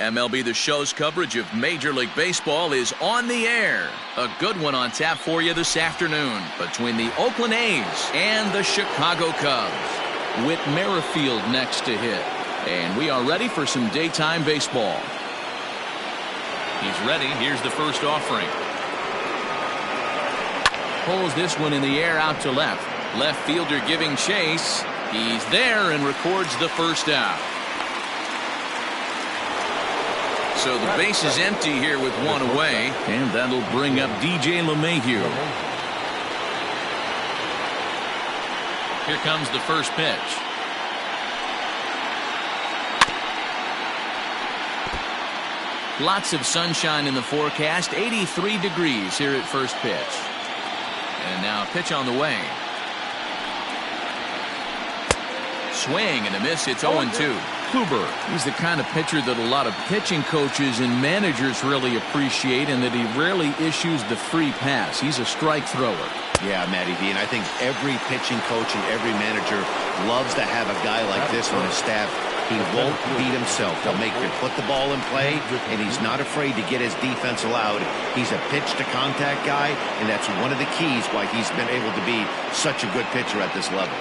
MLB The Show's coverage of Major League Baseball is on the air. A good one on tap for you this afternoon between the Oakland A's and the Chicago Cubs. Whit Merrifield next to hit. And we are ready for some daytime baseball. He's ready. Here's the first offering. Pulls this one in the air out to left. Left fielder giving chase. He's there and records the first out. So the base is empty here with one away, and that'll bring up DJ LeMahieu. Here comes the first pitch. Lots of sunshine in the forecast, 83 degrees here at first pitch. And now a pitch on the way. Swing and a miss. It's 0-2. Kluber, he's the kind of pitcher that a lot of pitching coaches and managers really appreciate, and that he rarely issues the free pass. He's a strike thrower. Yeah, Matty V, and I think every pitching coach and every manager loves to have a guy like this on his staff. He won't beat himself. He'll make you put the ball in play, and he's not afraid to get his defense allowed. He's a pitch-to-contact guy, and that's one of the keys why he's been able to be such a good pitcher at this level.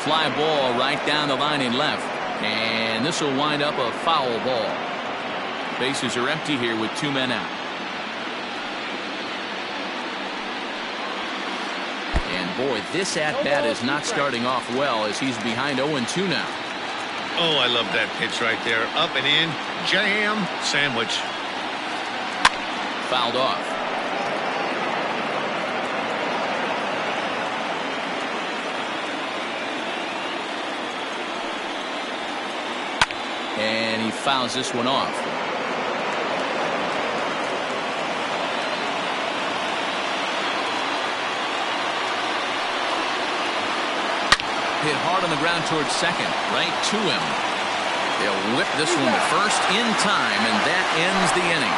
Fly ball right down the line in left. And this will wind up a foul ball. Bases are empty here with two men out. And boy, this at-bat is not starting off well as he's behind 0-2 now. Oh, I love that pitch right there. Up and in. Jam. Sandwich. Fouled off. And he fouls this one off. Hit hard on the ground towards second, right to him. They'll whip this one to first in time, and that ends the inning.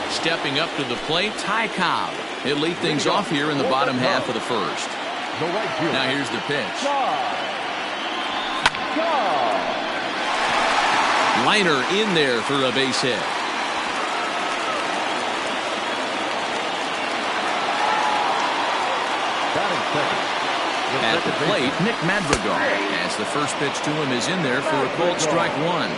Stepping up to the plate, Ty Cobb. He'll lead things off here in the bottom half of the first. Now here's the pitch. Liner in there for a base hit. At the plate, Nick Madrigal, as the first pitch to him is in there for a called strike one.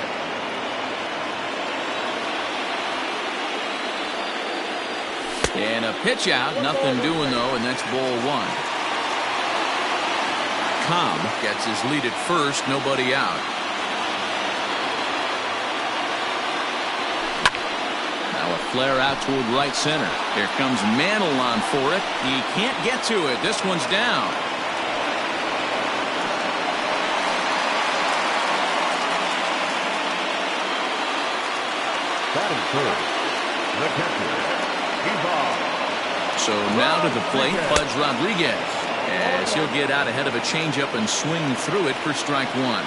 And a pitch out, nothing doing though, and that's ball one. Cobb gets his lead at first, nobody out. Now a flare out toward right center. Here comes Mantle on for it. He can't get to it. This one's down. Batting third, the catcher. So now to the plate, Pudge Rodriguez, as he'll get out ahead of a changeup and swing through it for strike one.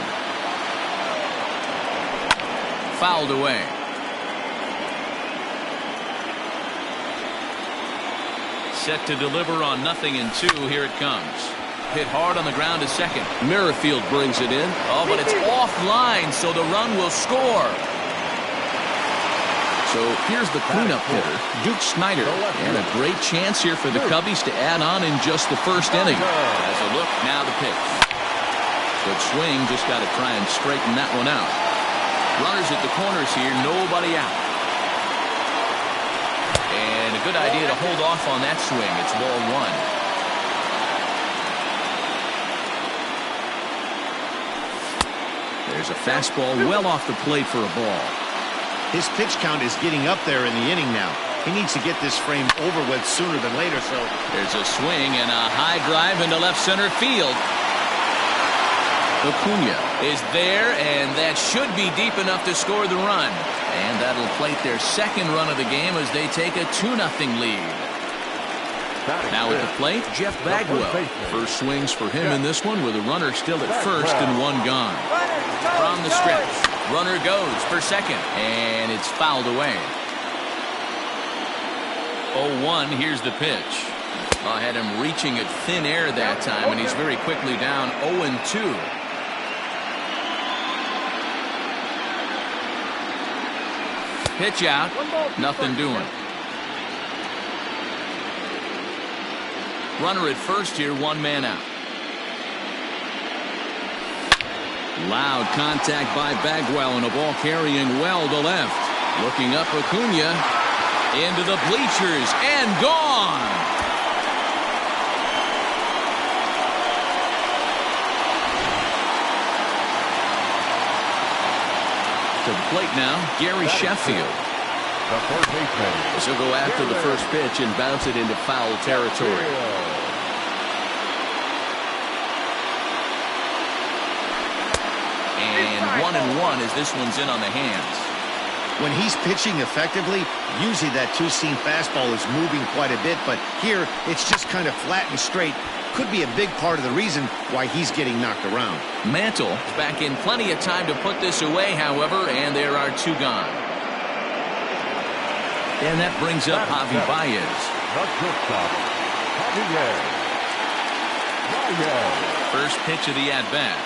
Fouled away. Set to deliver on 0-2. Here it comes. Hit hard on the ground to second. Merrifield brings it in. Oh, but it's offline, so the run will score. So here's the cleanup hitter, Duke Snider, and a great chance here for the Cubbies to add on in just the first inning. As a look, now the pitch. Good swing, just got to try and straighten that one out. Runners at the corners here, nobody out. And a good idea to hold off on that swing. It's ball one. There's a fastball well off the plate for a ball. His pitch count is getting up there in the inning now. He needs to get this frame over with sooner than later. So there's a swing and a high drive into left center field. Acuna is there, and that should be deep enough to score the run. And that'll plate their second run of the game as they take a 2-0 lead. Now at the plate, Jeff Bagwell. First swings for him in this one with a runner still at first and one gone. From the stretch. Runner goes for second, and it's fouled away. 0-1, here's the pitch. I had him reaching at thin air that time, and he's very quickly down 0-2. Pitch out, nothing doing. Runner at first here, one man out. Loud contact by Bagwell, and a ball carrying well to left. Looking up, Acuna into the bleachers and gone. To the plate now, Gary Sheffield. This will go after the first pitch and bounce it into foul territory. And 1-1 as this one's in on the hands. When he's pitching effectively, usually that two-seam fastball is moving quite a bit, but here it's just kind of flat and straight. Could be a big part of the reason why he's getting knocked around. Mantle is back in plenty of time to put this away, however, and there are two gone. And that brings up Javi Baez. First pitch of the at-bat.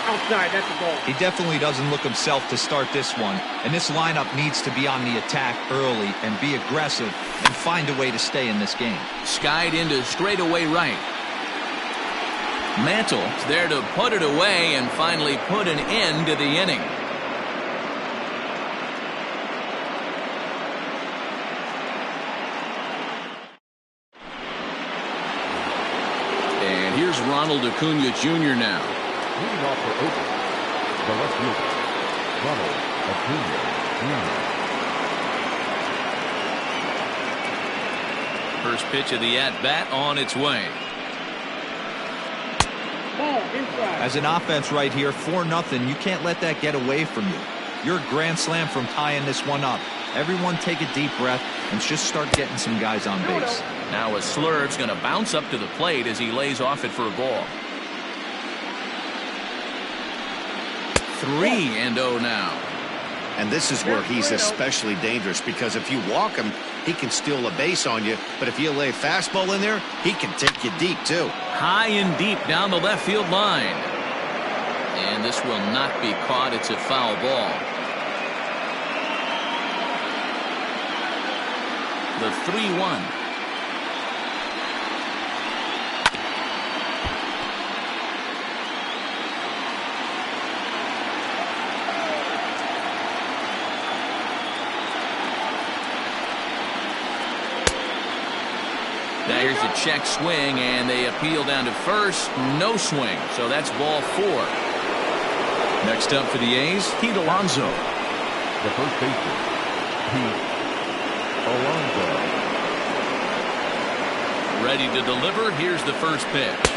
Outside, that's a ball. He definitely doesn't look himself to start this one, and this lineup needs to be on the attack early and be aggressive and find a way to stay in this game. Skied into straightaway right. Mantle is there to put it away and finally put an end to the inning. And here's Ronald Acuna Jr. now. Leading off for Oakland, the left fielder, Ronald Acuna Jr. First pitch of the at-bat on its way. Ball inside. As an offense right here, 4-0, you can't let that get away from you. You're a grand slam from tying this one up. Everyone take a deep breath and just start getting some guys on base. Now a Slurve's going to bounce up to the plate as he lays off it for a ball. 3-0 now. And this is where he's especially dangerous, because if you walk him, he can steal a base on you. But if you lay a fastball in there, he can take you deep, too. High and deep down the left field line. And this will not be caught. It's a foul ball. The 3-1. Now here's a check swing, and they appeal down to first. No swing, so that's ball 4. Next up for the A's, Pete Alonso. The first baseman, Pete Alonso. Ready to deliver. Here's the first pitch.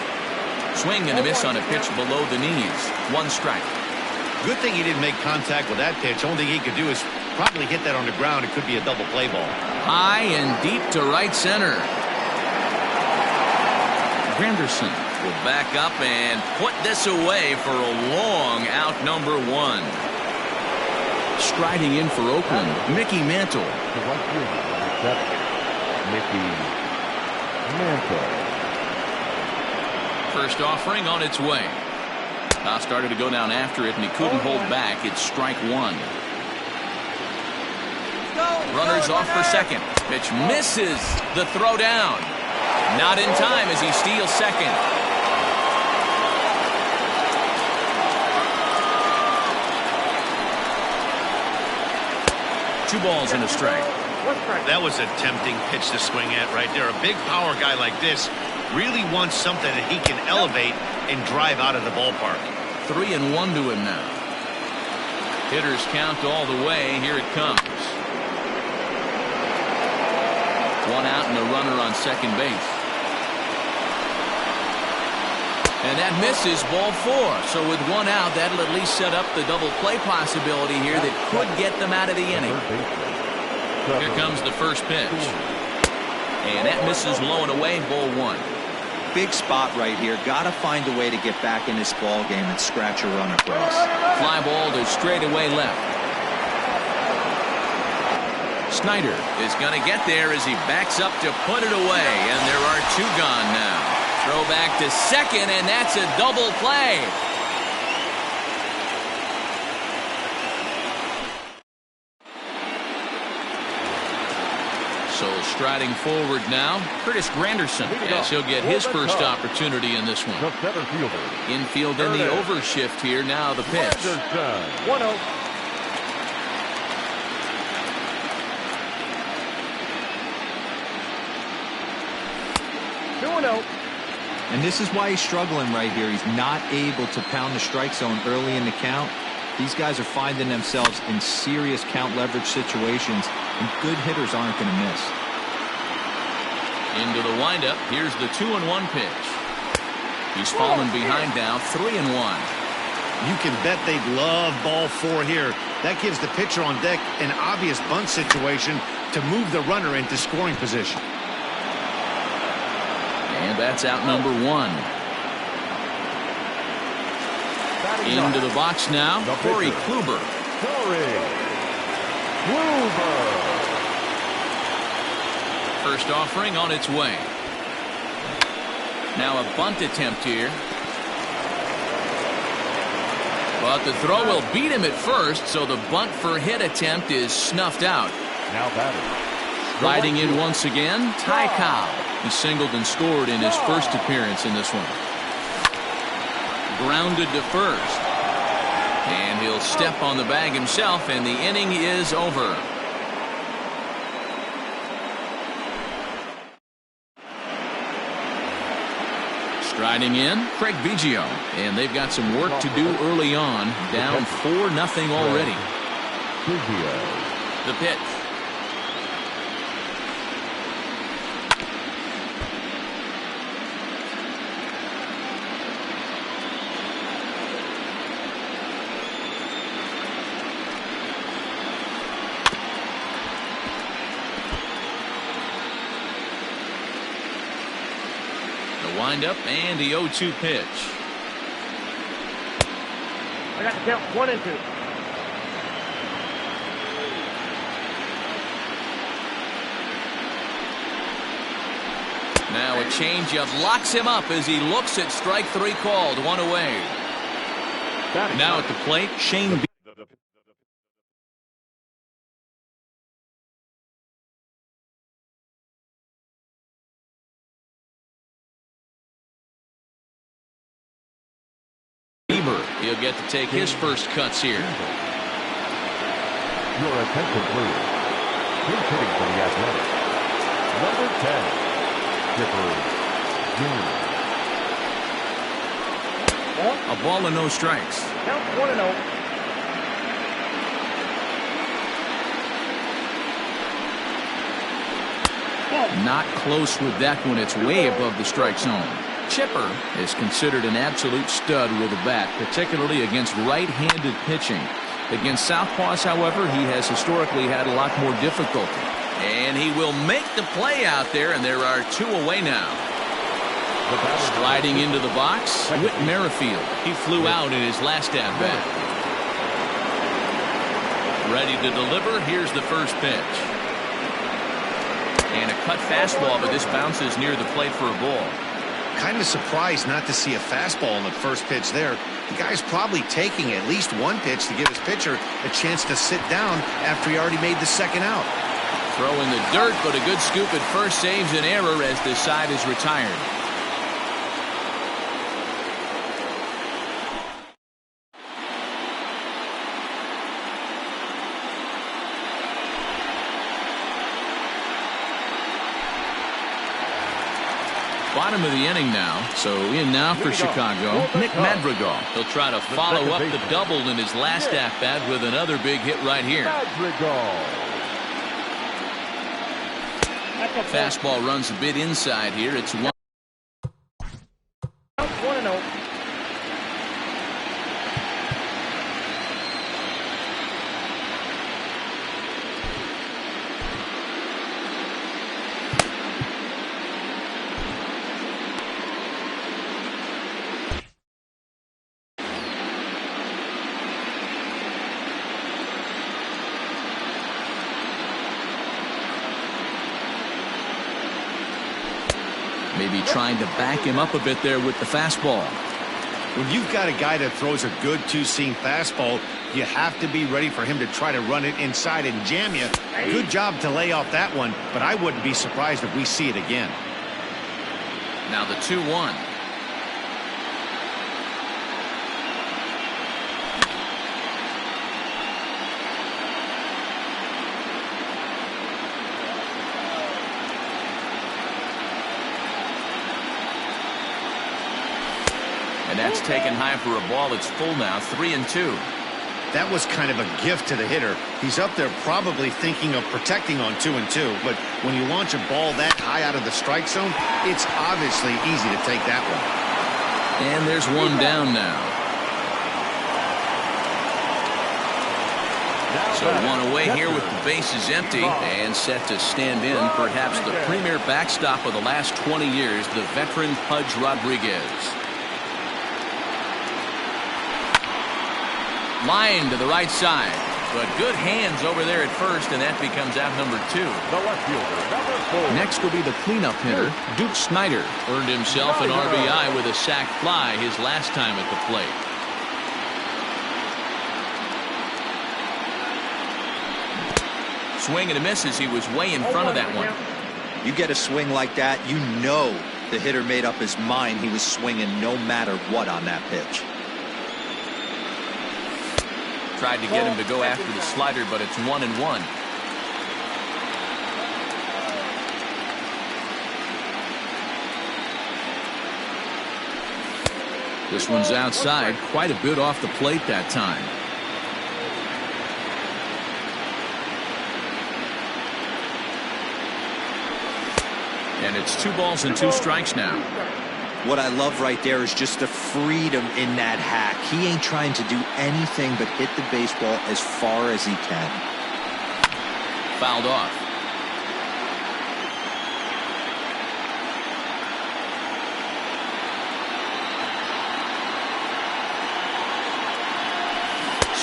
Swing and a miss on a pitch below the knees. 1 strike. Good thing he didn't make contact with that pitch. Only thing he could do is probably hit that on the ground. It could be a double play ball. High and deep to right center. Henderson will back up and put this away for a long out, number 1. Striding in for Oakland, Mickey Mantle. The right fielder, Mickey Mantle. First offering on its way. Started to go down after it, and he couldn't hold back. It's strike 1. Runners off for second. Pitch misses the throw down. Not in time as he steals second. Two balls and a strike. That was a tempting pitch to swing at right there. A big power guy like this really wants something that he can elevate and drive out of the ballpark. 3-1 to him now. Hitters count all the way. Here it comes. 1 out and a runner on second base. And that misses, ball 4. So with 1 out, that'll at least set up the double play possibility here that could get them out of the inning. Here comes the first pitch. And that misses low and away, ball 1. Big spot right here. Got to find a way to get back in this ball game and scratch a run across. Fly ball to straightaway left. Snyder is going to get there as he backs up to put it away, and there are 2 gone now. Throw back to second, and that's a double play. So striding forward now, Curtis Granderson, as he'll get his first opportunity in this one. The center fielder. Infield in the overshift here. Now the pitch. 1-0. 2-0. And this is why he's struggling right here. He's not able to pound the strike zone early in the count. These guys are finding themselves in serious count leverage situations, and good hitters aren't going to miss. Into the windup. Here's the 2-1 pitch. He's fallen behind now, 3-1. You can bet they'd love ball 4 here. That gives the pitcher on deck an obvious bunt situation to move the runner into scoring position. And that's out number 1. Into the box now, Corey Kluber. First offering on its way. Now a bunt attempt here. But the throw will beat him at first, so the bunt for hit attempt is snuffed out. Now batting. Riding in once again, Ty Cobb. He singled and scored in his first appearance in this one. Grounded to first. And he'll step on the bag himself, and the inning is over. Striding in, Craig Biggio. And they've got some work to do early on. Down 4-0 already. The pitch. Wind up and the 0-2 pitch. I got the count 1-2. Now a changeup locks him up as he looks at strike 3 called. 1 away. Now at the plate, Shane He'll get to take his first cuts here. Your attention, please. He's hitting for the Athletics. Number 10, Chipper Jones. A ball and no strikes. Count 1-0. Not close with that one. It's way above the strike zone. Chipper is considered an absolute stud with a bat, particularly against right-handed pitching. Against southpaws, however, he has historically had a lot more difficulty. And he will make the play out there, and there are 2 away now. Sliding into the box, Whit Merrifield. He flew out in his last at-bat. Ready to deliver. Here's the first pitch. And a cut fastball, but this bounces near the plate for a ball. Kind of surprised not to see a fastball in the first pitch there. The guy's probably taking at least 1 pitch to give his pitcher a chance to sit down after he already made the second out. Throw in the dirt, but a good scoop at first saves an error as the side is retired. Bottom of the inning now. So in now for Chicago, Nick Madrigal. He'll try to follow up the double in his last at-bat with another big hit right here. Fastball runs a bit inside here. It's 1-0. Maybe trying to back him up a bit there with the fastball. When you've got a guy that throws a good two-seam fastball, you have to be ready for him to try to run it inside and jam you. Good job to lay off that one, but I wouldn't be surprised if we see it again. Now the 2-1. And that's taken high for a ball. It's full now, 3-2. That was kind of a gift to the hitter. He's up there probably thinking of protecting on 2-2, but when you launch a ball that high out of the strike zone, it's obviously easy to take that one. And there's one down now. So one away here with the bases empty and set to stand in perhaps the premier backstop of the last 20 years, the veteran Pudge Rodriguez. Line to the right side, but good hands over there at first, and that becomes out number 2. The left fielder, number 4. Next will be the cleanup hitter, Duke Snider. Earned himself an RBI with a sac fly his last time at the plate. Swing and a miss as he was way in front of that one. You get a swing like that, you know the hitter made up his mind he was swinging no matter what on that pitch. Tried to get him to go after the slider, but it's 1-1. This one's outside, quite a bit off the plate that time. And it's 2 balls and 2 strikes now. What I love right there is just the freedom in that hack. He ain't trying to do anything but hit the baseball as far as he can. Fouled off.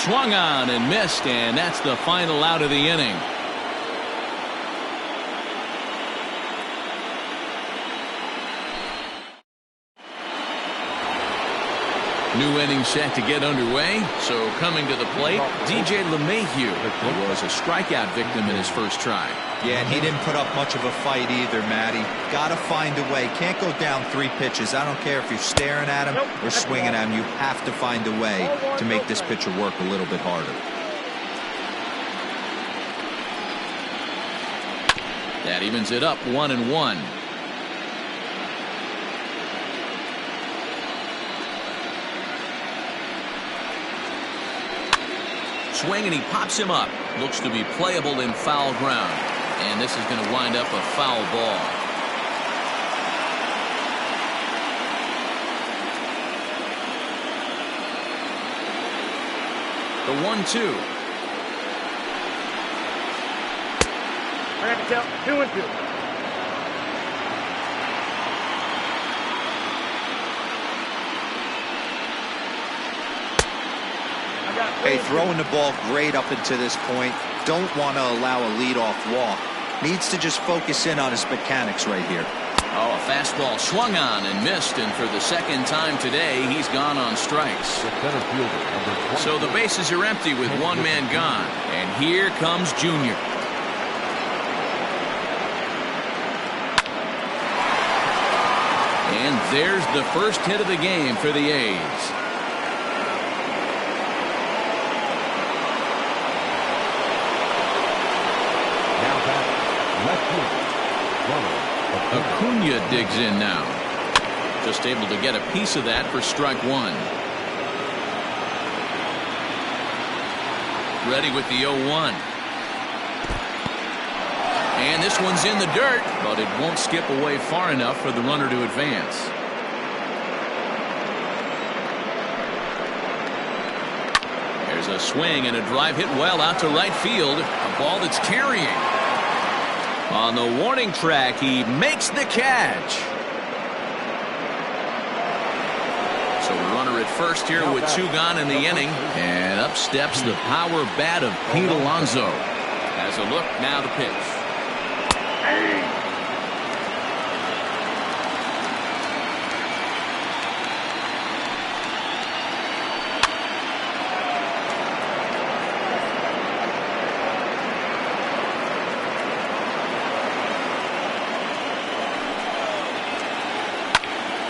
Swung on and missed, and that's the final out of the inning. New inning set to get underway. So coming to the plate, DJ LeMahieu, who was a strikeout victim in his first try. Yeah, and he didn't put up much of a fight either, Matty. Got to find a way. Can't go down 3 pitches. I don't care if you're staring at him or swinging at him. You have to find a way to make this pitcher work a little bit harder. That evens it up 1-1. Swing, and he pops him up. Looks to be playable in foul ground. And this is going to wind up a foul ball. The 1-2. I got to count 2-2. Hey, throwing the ball great up until this point. Don't want to allow a leadoff walk. Needs to just focus in on his mechanics right here. Oh, a fastball swung on and missed, and for the second time today, he's gone on strikes. So the bases are empty with one man gone, and here comes Junior. And there's the first hit of the game for the A's. Acuna digs in now. Just able to get a piece of that for strike 1. Ready with the 0-1. And this one's in the dirt, but it won't skip away far enough for the runner to advance. There's a swing and a drive hit well out to right field. A ball that's carrying. On the warning track, he makes the catch. So the runner at first here with 2 gone in the inning. And up steps the power bat of Pete Alonso. Has a look, now the pitch.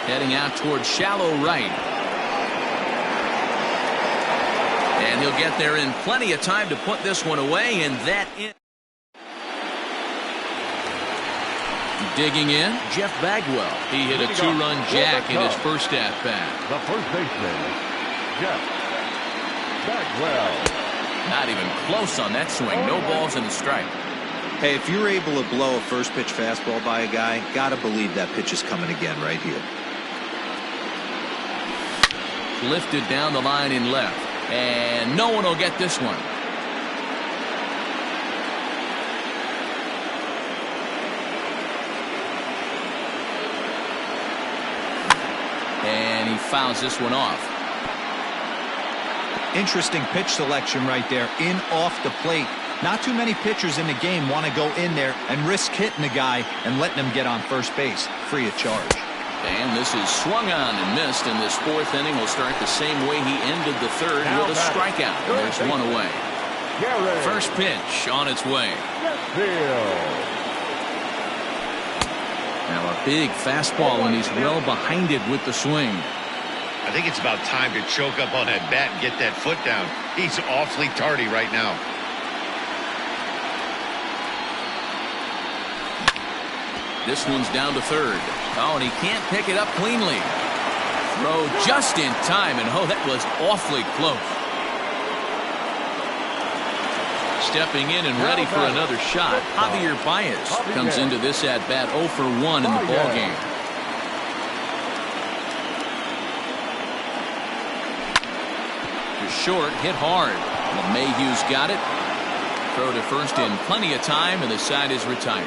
Heading out towards shallow right. And he'll get there in plenty of time to put this one away, and that in. Digging in, Jeff Bagwell. He hit a two-run jack in his first at-bat. The first baseman, Jeff Bagwell. Not even close on that swing. No balls and a strike. Hey, if you're able to blow a first pitch fastball by a guy, gotta believe that pitch is coming again right here. Lifted down the line in left. And no one will get this one. And he fouls this one off. Interesting pitch selection right there, in off the plate. Not too many pitchers in the game want to go in there and risk hitting a guy and letting him get on first base free of charge. And this is swung on and missed, and this fourth inning will start the same way he ended the third, with a strikeout. And there's one away. First pitch on its way. Now a big fastball, and he's well behind it with the swing. I think it's about time to choke up on that bat and get that foot down. He's awfully tardy right now. This one's down to third. Oh, and he can't pick it up cleanly. Throw just in time, and oh, that was awfully close. Stepping in and ready for another shot, Javier Baez comes into this at-bat 0 for 1 in the ballgame. To short, hit hard. LeMahieu's got it. Throw to first in plenty of time, and the side is retired.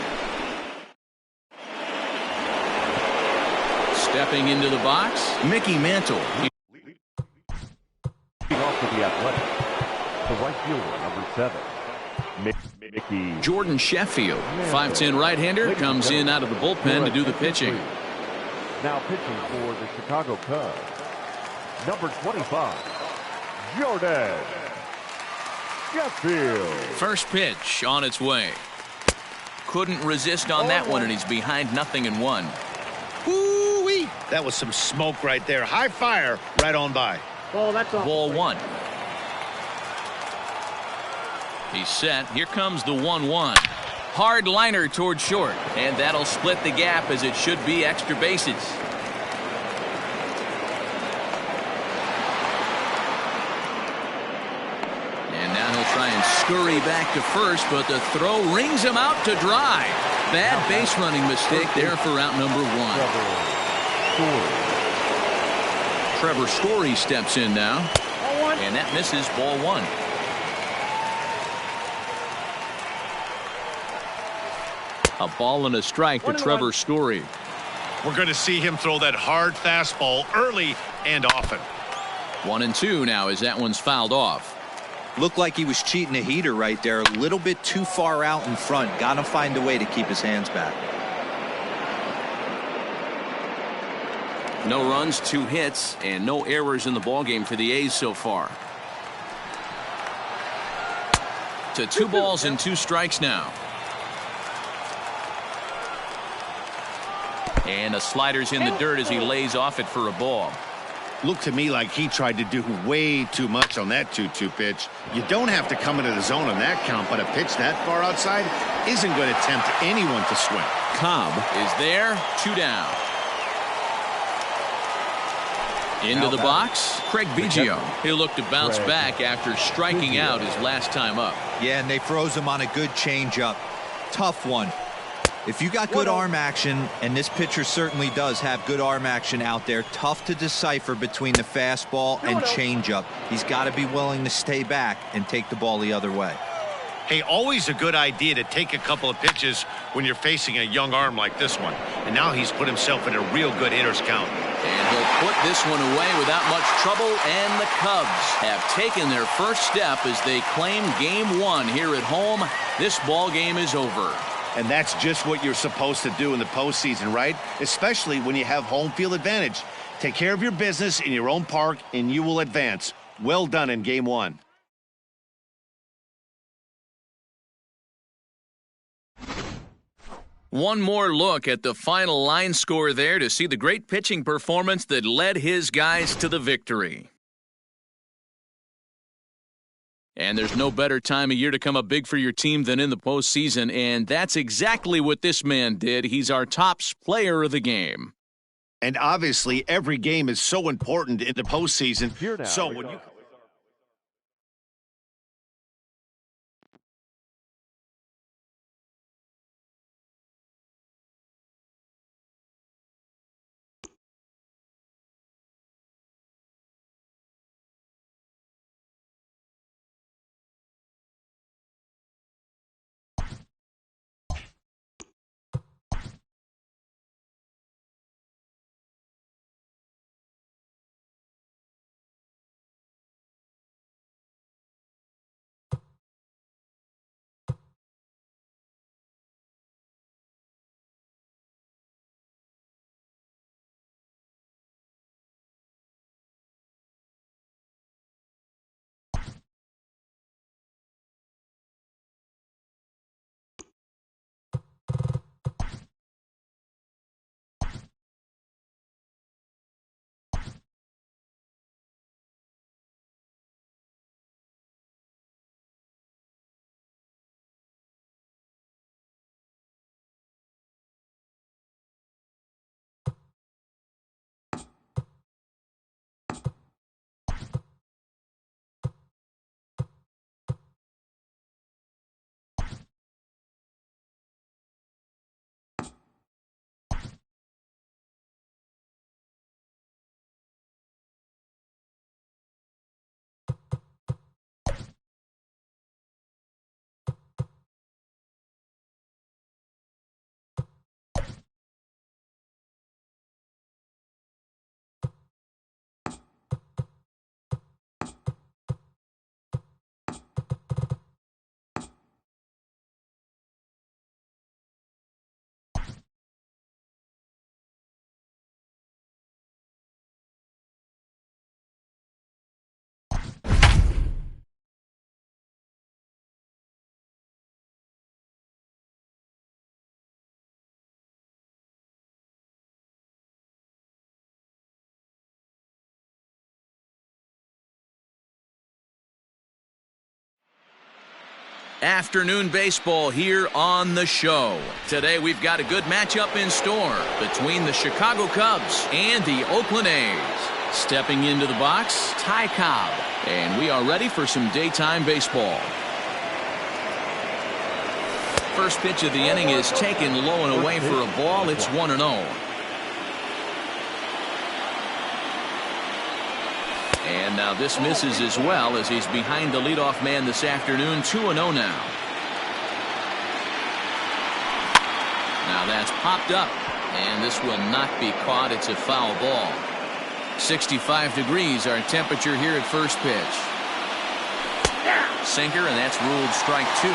Stepping into the box, Mickey Mantle. Off to the Athletic, the right fielder, number 7. Mickey. Jordan Sheffield, 5'10" right-hander, comes in out of the bullpen to do the pitching. Now pitching for the Chicago Cubs, number 25, Jordan Sheffield. First pitch on its way. Couldn't resist on that one, and he's behind 0-1. Woo-wee! That was some smoke right there. High fire right on by. Ball, that's all. Ball 1. He's set. Here comes the 1-1. Hard liner toward short, and that'll split the gap, as it should be extra bases. And now he'll try and scurry back to first, but the throw rings him out to dry. Bad base running mistake there for out number 1. Trevor Story steps in now, and that misses ball 1. A ball and a strike to Trevor Story. We're going to see him throw that hard fastball early and often. 1-2 now as that one's fouled off. Looked like he was cheating a heater right there. A little bit too far out in front. Got to find a way to keep his hands back. No runs, 2 hits, and no errors in the ballgame for the A's so far. To 2 balls and 2 strikes now. And a slider's in the dirt as he lays off it for a ball. Looked to me like he tried to do way too much on that 2-2 pitch. You don't have to come into the zone on that count, but a pitch that far outside isn't going to tempt anyone to swing. Cobb is there, 2 down. Into the box, Craig Biggio. He'll look to bounce back after striking out his last time up. Yeah, and they froze him on a good changeup. Tough one. If you got good arm action, and this pitcher certainly does have good arm action out there, tough to decipher between the fastball and changeup. He's got to be willing to stay back and take the ball the other way. Hey, always a good idea to take a couple of pitches when you're facing a young arm like this one. And now he's put himself in a real good hitter's count. And he'll put this one away without much trouble, and the Cubs have taken their first step as they claim Game 1 here at home. This ball game is over. And that's just what you're supposed to do in the postseason, right? Especially when you have home field advantage. Take care of your business in your own park, and you will advance. Well done in Game 1. One more look at the final line score there to see the great pitching performance that led his guys to the victory. And there's no better time of year to come up big for your team than in the postseason, and that's exactly what this man did. He's our top player of the game. And obviously, every game is so important in the postseason. So when you... Afternoon baseball here on the show. Today we've got a good matchup in store between the Chicago Cubs and the Oakland A's. Stepping into the box, Ty Cobb. And we are ready for some daytime baseball. First pitch of the inning is taken low and away for a ball. It's 1-0. And now this misses as well as he's behind the leadoff man this afternoon. 2-0 now. Now that's popped up, and this will not be caught. It's a foul ball. 65 degrees our temperature here at first pitch. Sinker, and that's ruled strike 2.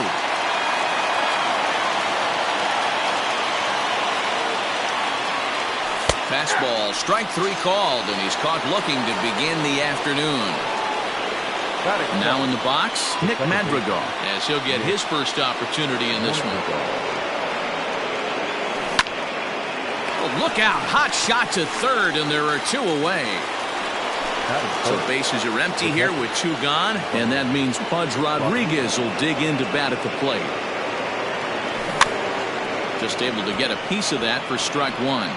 Fastball, strike 3 called, and he's caught looking to begin the afternoon. Now in the box, Nick Madrigal, as he'll get his first opportunity in this one. Oh, look out, hot shot to third, and there are 2 away. So bases are empty here with 2 gone, and that means Pudge Rodriguez will dig in to bat at the plate. Just able to get a piece of that for strike 1.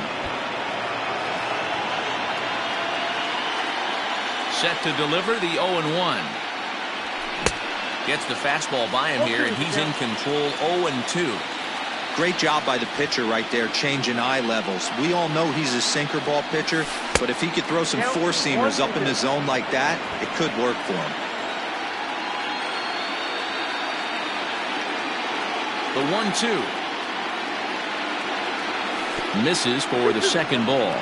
Set to deliver the 0-1. Gets the fastball by him here, and he's in control. 0-2. Great job by the pitcher right there, changing eye levels. We all know he's a sinker ball pitcher, but if he could throw some four-seamers up in the zone like that, it could work for him. The 1-2. Misses for the second ball.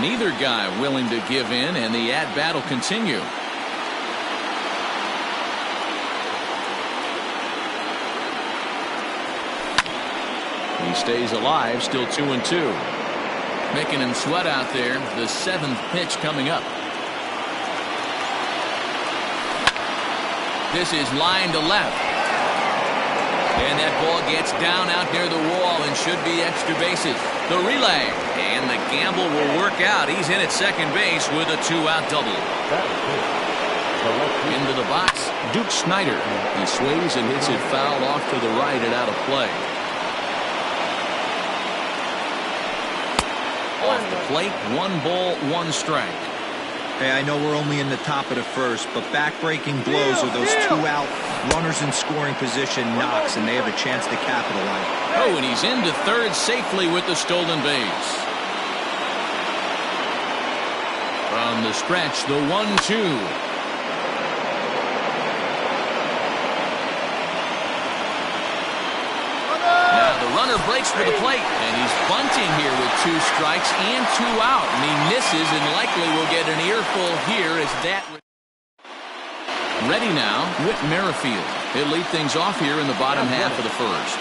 Neither guy willing to give in, and the at-bat will continue. He stays alive, still 2-2. Making him sweat out there. The 7th pitch coming up. This is line to left. And that ball gets down out near the wall and should be extra bases. The relay. And the gamble will work out. He's in at second base with a 2-out double. Into the box, Duke Snider. He swings and hits it foul off to the right and out of play. Off the plate, 1 ball, 1 strike. Hey, I know we're only in the top of the first, but back-breaking blows are those 2-out runners in scoring position knocks, and they have a chance to capitalize. Oh, and he's into third safely with the stolen base. From the stretch, the 1-2. The runner breaks for the plate, and he's bunting here with 2 strikes and 2 out, and he misses and likely will get an earful here as that. Ready now, Whit Merrifield. He'll lead things off here in the bottom half of the first.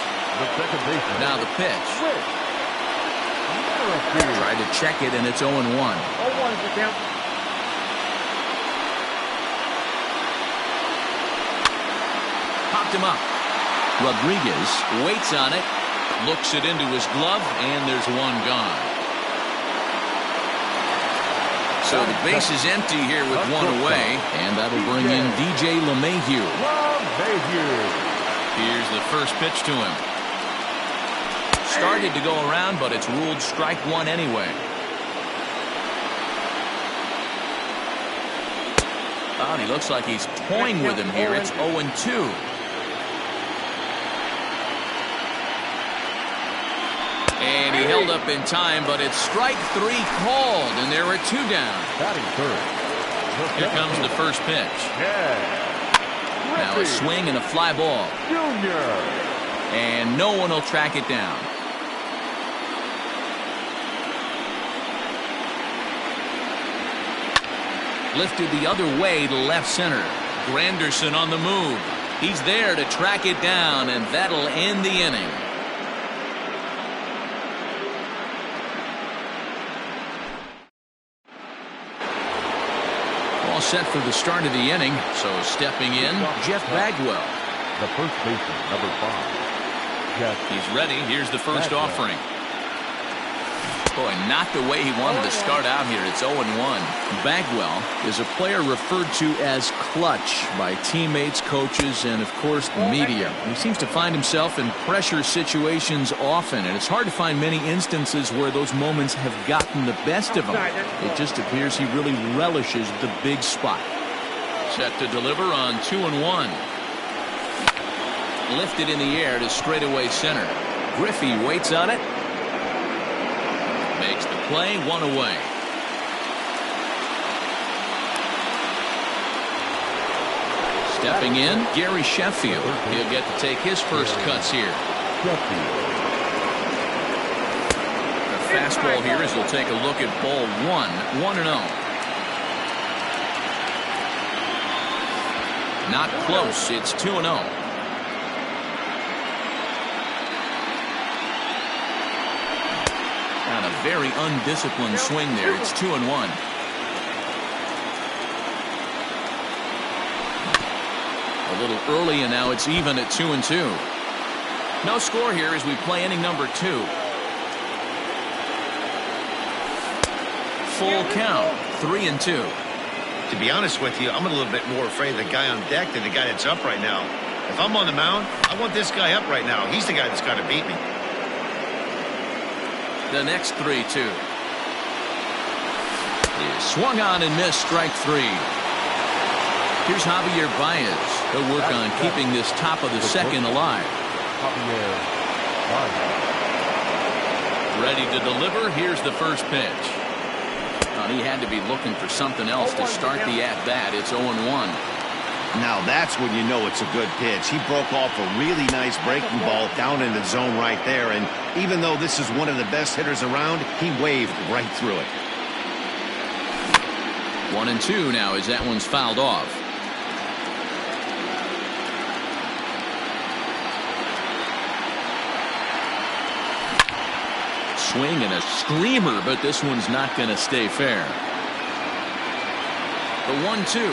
Now the pitch. Tried to check it, and it's 0-1. 0-1 is the count. Popped him up. Rodriguez waits on it. Looks it into his glove, and there's 1 gone. So the base is empty here with 1 away, and that'll bring in DJ LeMahieu. Here's the first pitch to him. Started to go around, but it's ruled strike 1 anyway. Oh, and he looks like he's toying with him here. It's 0-2. And he held up in time, but it's strike 3 called, and there are 2 down. Here comes the first pitch. Now a swing and a fly ball. And no one will track it down. Lifted the other way to left center. Granderson on the move. He's there to track it down, and that'll end the inning. Set for the start of the inning, so stepping in, Jeff Bagwell. The first baseman, number 5. Jeff. He's ready. Here's the first offering. Boy, not the way he wanted to start out here. It's 0-1. Bagwell is a player referred to as clutch by teammates, coaches, and, of course, the media. He seems to find himself in pressure situations often, and it's hard to find many instances where those moments have gotten the best of him. It just appears he really relishes the big spot. Set to deliver on 2-1. Lifted in the air to straightaway center. Griffey waits on it. Makes the play, 1 away. Stepping in, Gary Sheffield. He'll get to take his first cuts here. The fastball here as he'll take a look at ball 1, 1-0. Not close, it's 2-0. A very undisciplined swing there. It's 2-1. A little early, and now it's even at 2-2. No score here as we play inning number 2. Full count, 3-2. To be honest with you, I'm a little bit more afraid of the guy on deck than the guy that's up right now. If I'm on the mound, I want this guy up right now. He's the guy that's got to beat me. The next 3-2. Swung on and missed, strike 3. Here's Javier Baez. He'll work on keeping this top of the second alive. Ready to deliver. Here's the first pitch. He had to be looking for something else to start the at-bat. It's 0-1. Now that's when you know it's a good pitch. He broke off a really nice breaking ball down in the zone right there, and even though this is one of the best hitters around, he waved right through it. 1-2 now as that one's fouled off. Swing and a screamer, but this one's not going to stay fair. The 1-2.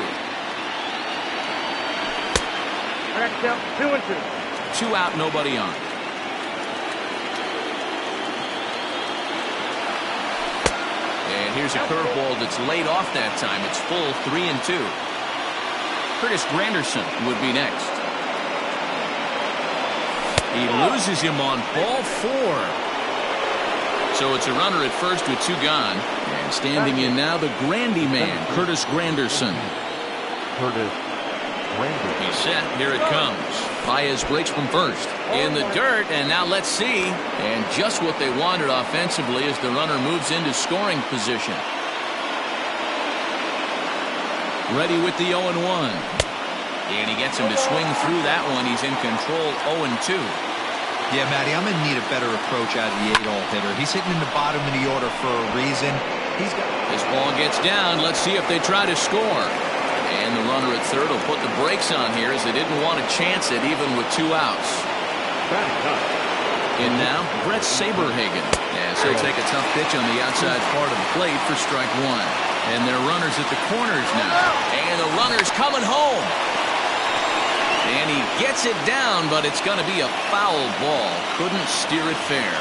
I got to count 2 and 2. 2 out, nobody on. And here's a curveball that's laid off that time. It's full 3 and 2. Curtis Granderson would be next. He loses him on ball 4. So it's a runner at first with 2 gone. And standing in now, the Grandy man, Curtis Granderson. Curtis Granderson. He's set. Here it comes. Baez breaks from first. In the dirt, and now let's see. And just what they wanted offensively as the runner moves into scoring position. Ready with the 0-1. And he gets him to swing through that one. He's in control 0-2. Yeah, Matty, I'm going to need a better approach out of the 8-hole hitter. He's hitting in the bottom of the order for a reason. This ball gets down. Let's see if they try to score. And the runner at third will put the brakes on here as they didn't want to chance it even with 2 outs. In now, Brett Saberhagen. As he'll take a tough pitch on the outside part of the plate for strike 1. And their runners at the corners now. And the runner's coming home. And he gets it down, but it's going to be a foul ball. Couldn't steer it fair.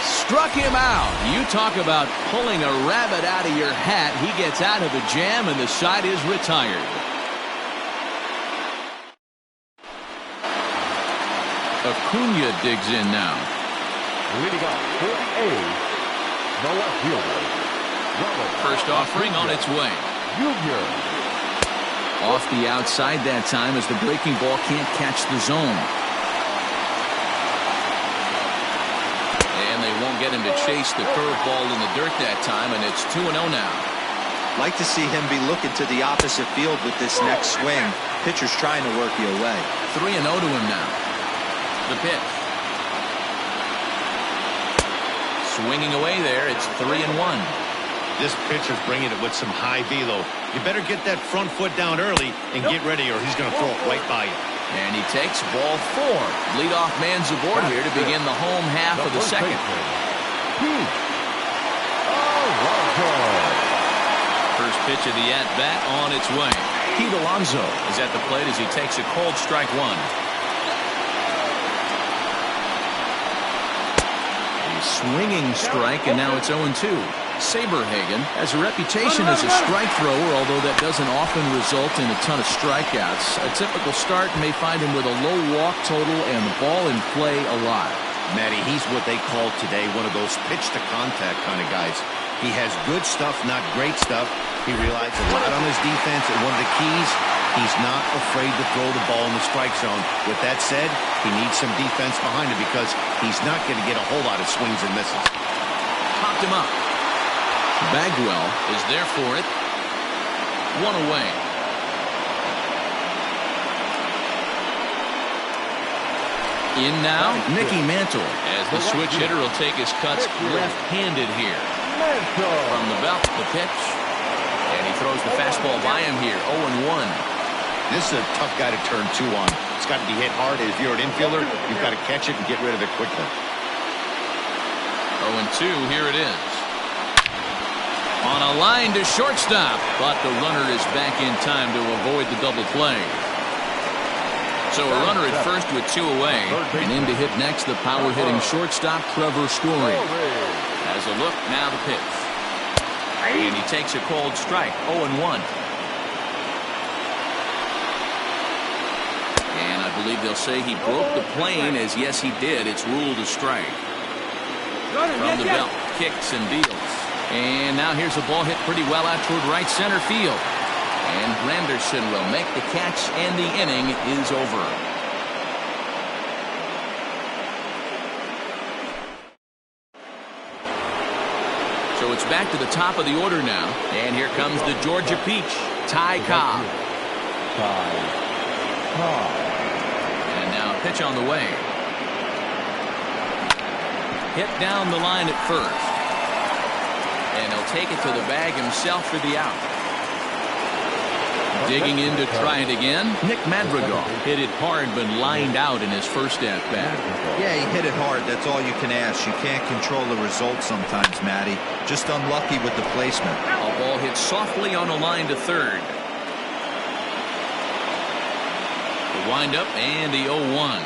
Struck him out. You talk about pulling a rabbit out of your hat. He gets out of the jam, and the side is retired. Acuna digs in now. Leading off for the A's, the left fielder. First offering on its way. Junior. Off the outside that time as the breaking ball can't catch the zone. And they won't get him to chase the curveball in the dirt that time, and it's 2-0 now. Like to see him be looking to the opposite field with this next swing. Pitcher's trying to work you away. 3-0 to him now. The pitch. Swinging away there, it's 3-1. This pitcher's bringing it with some high velo. You better get that front foot down early and get ready, or he's going to throw it right by you. And he takes ball 4. Leadoff man's aboard here to begin the home half of the second. First pitch of the at-bat on its way. Pete Alonso is at the plate as he takes a cold strike 1. A swinging strike, and now it's 0-2. Saberhagen has a reputation as a strike thrower, although that doesn't often result in a ton of strikeouts. A typical start may find him with a low walk total and the ball in play a lot. Matty, he's what they call today one of those pitch-to-contact kind of guys. He has good stuff, not great stuff. He relies a lot on his defense, and one of the keys, he's not afraid to throw the ball in the strike zone. With that said, he needs some defense behind him because he's not going to get a whole lot of swings and misses. Popped him up. Bagwell is there for it. 1 away. In now, Mickey Mantle, as the switch hitter will take his cuts left-handed here. From the belt, the pitch. And he throws the fastball by him here, 0-1. This is a tough guy to turn 2 on. It's got to be hit hard. If you're an infielder, you've got to catch it and get rid of it quickly. 0-2, here it is. On a line to shortstop, but the runner is back in time to avoid the double play. So a runner at first with 2 away, and in to hit next the power-hitting shortstop Trevor Story. Has a look, now the pitch. And he takes a cold strike, 0-1. And I believe they'll say he broke the plane, as yes he did. It's ruled a strike. From the belt, kicks and deals. And now here's a ball hit pretty well out toward right center field. And Granderson will make the catch, and the inning is over. So it's back to the top of the order now. And here comes the Georgia Peach, Ty Cobb. And now a pitch on the way. Hit down the line at first. And he'll take it to the bag himself for the out. Digging in to try it again, Nick Madrigal hit it hard but lined out in his first at-bat. Yeah, he hit it hard. That's all you can ask. You can't control the result sometimes, Matty. Just unlucky with the placement. A ball hit softly on a line to third. The windup and the 0-1.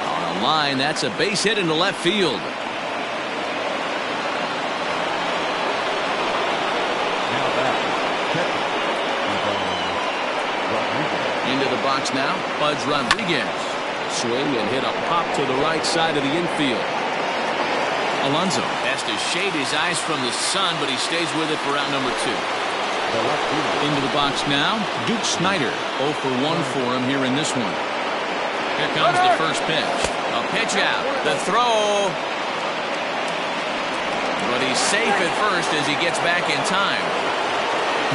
On the line, that's a base hit into left field. Into the box now, Pudge Rodriguez. Swing and hit a pop to the right side of the infield. Alonso has to shade his eyes from the sun, but he stays with it for out number 2. Into the box now, Duke Snider. 0 for 1 for him here in this one. Here comes the first pitch. A pitch out. The throw. But he's safe at first as he gets back in time.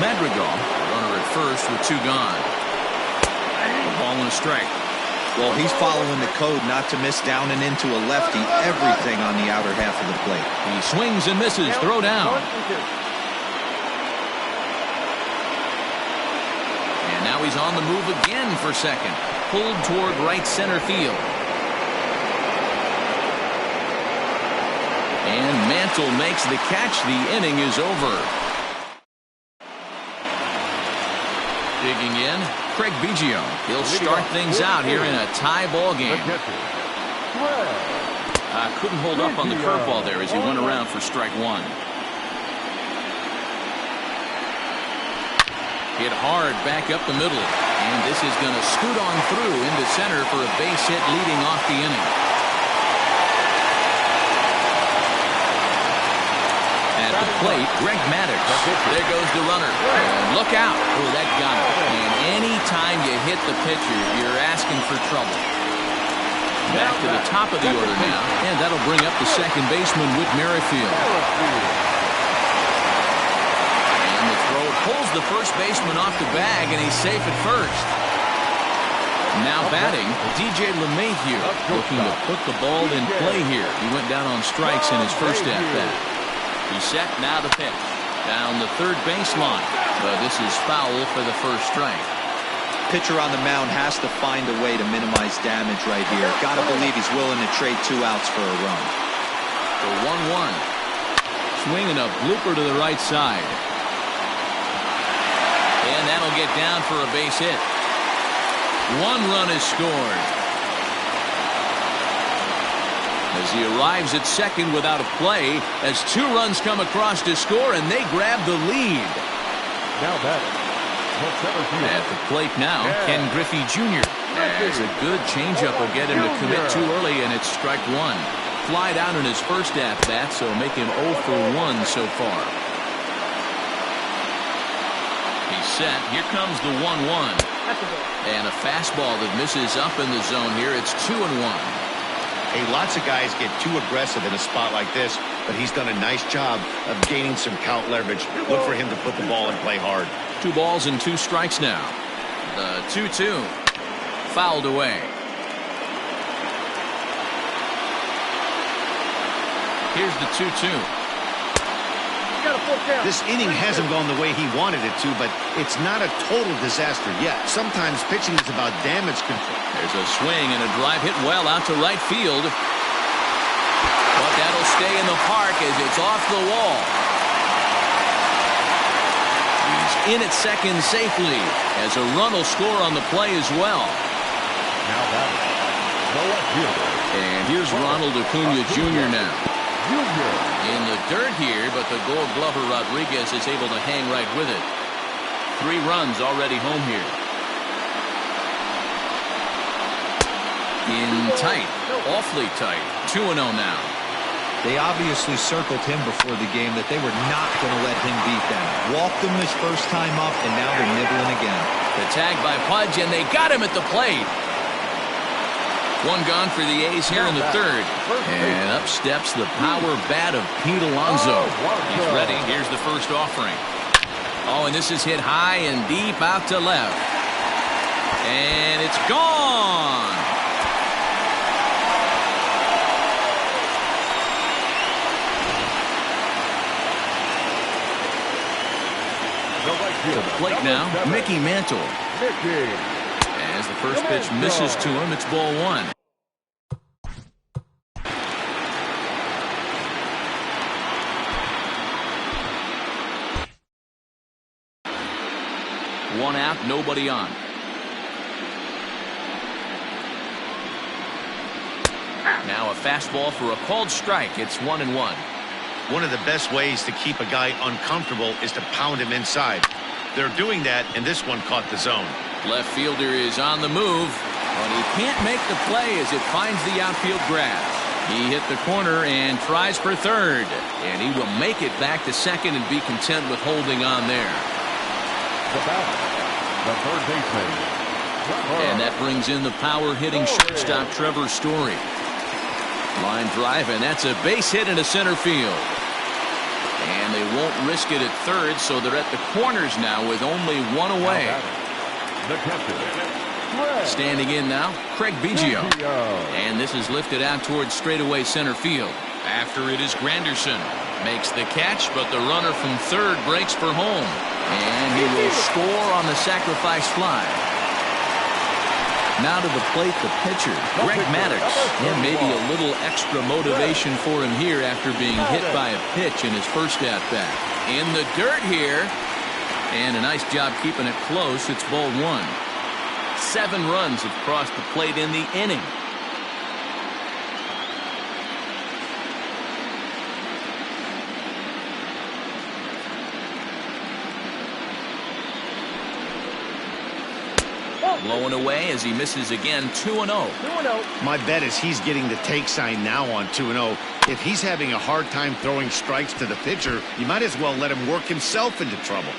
Madrigal, runner at first with 2 gone. Ball and a strike. Well, he's following the code not to miss down and into a lefty. Everything on the outer half of the plate. He swings and misses. Throw down. And now he's on the move again for second. Pulled toward right center field. And Mantle makes the catch. The inning is over. Digging in, Craig Biggio. He'll start things out here in a tie ball game. Couldn't hold up on the curveball there as he went around for strike 1. Hit hard back up the middle. And this is going to scoot on through into center for a base hit leading off the inning. At the plate, Greg Maddux. There goes the runner. And look out. Oh, that got him. And any time you hit the pitcher, you're asking for trouble. Back to the top of the order now. And that'll bring up the second baseman, Whit Merrifield. And the throw pulls the first baseman off the bag, and he's safe at first. Now batting, DJ LeMahieu, looking to put the ball in play here. He went down on strikes in his first at-bat. He's set, now the pitch. Down the third baseline. But this is foul for the first strike. Pitcher on the mound has to find a way to minimize damage right here. Gotta believe he's willing to trade 2 outs for a run. The 1-1. Swinging a blooper to the right side. And that'll get down for a base hit. 1 run is scored. As he arrives at second without a play, as 2 runs come across to score, and they grab the lead. Now batting. At the plate now, Ken Griffey Jr. As a good changeup will get him to commit too early, and it's strike 1. Flied out in his first at-bat, so make him 0 for 1 so far. He's set. Here comes the 1-1. And a fastball that misses up in the zone here. It's 2-1. Hey, lots of guys get too aggressive in a spot like this, but he's done a nice job of gaining some count leverage. Look for him to put the ball and play hard. 2 balls and 2 strikes now. The 2-2 fouled away. Here's the 2-2. This inning hasn't gone the way he wanted it to, but it's not a total disaster yet. Sometimes pitching is about damage control. There's a swing and a drive hit well out to right field. But that'll stay in the park as it's off the wall. He's in at second safely as a run will score on the play as well. Now batting. The left fielder. And here's Ronald Acuna Jr. now. In the dirt here, but the Gold Glover Rodriguez is able to hang right with it. 3 runs already home here. In tight, awfully tight. 2-0 now. They obviously circled him before the game that they were not going to let him beat them. Walked him his first time up, and now they're nibbling again. The tag by Pudge, and they got him at the plate. 1 gone for the A's here in the third. And up steps the power bat of Pete Alonso. He's ready. Here's the first offering. Oh, and this is hit high and deep out to left. And it's gone. The plate now, Mickey Mantle. As the first pitch misses to him, it's ball 1. 1 out, nobody on. Now a fastball for a called strike. It's 1-1. One of the best ways to keep a guy uncomfortable is to pound him inside. They're doing that, and this one caught the zone. Left fielder is on the move, but he can't make the play as it finds the outfield grass. He hit the corner and tries for third, and he will make it back to second and be content with holding on there. The batter, the third baseman. And that brings in the power hitting shortstop Trevor Story. Line drive, and that's a base hit into center field. And they won't risk it at third, so they're at the corners now with only 1 away. The catcher, Standing in now, Craig Biggio. And this is lifted out towards straightaway center field. After it is Granderson. Makes the catch, but the runner from third breaks for home. And he will score on the sacrifice fly. Now to the plate, the pitcher, Greg Maddux. And maybe a little extra motivation for him here after being hit by a pitch in his first at-bat. In the dirt here. And a nice job keeping it close. It's ball 1. 7 runs have crossed the plate in the inning. Blowing away as he misses again. 2-0. My bet is he's getting the take sign now on 2-0. If he's having a hard time throwing strikes to the pitcher, you might as well let him work himself into trouble.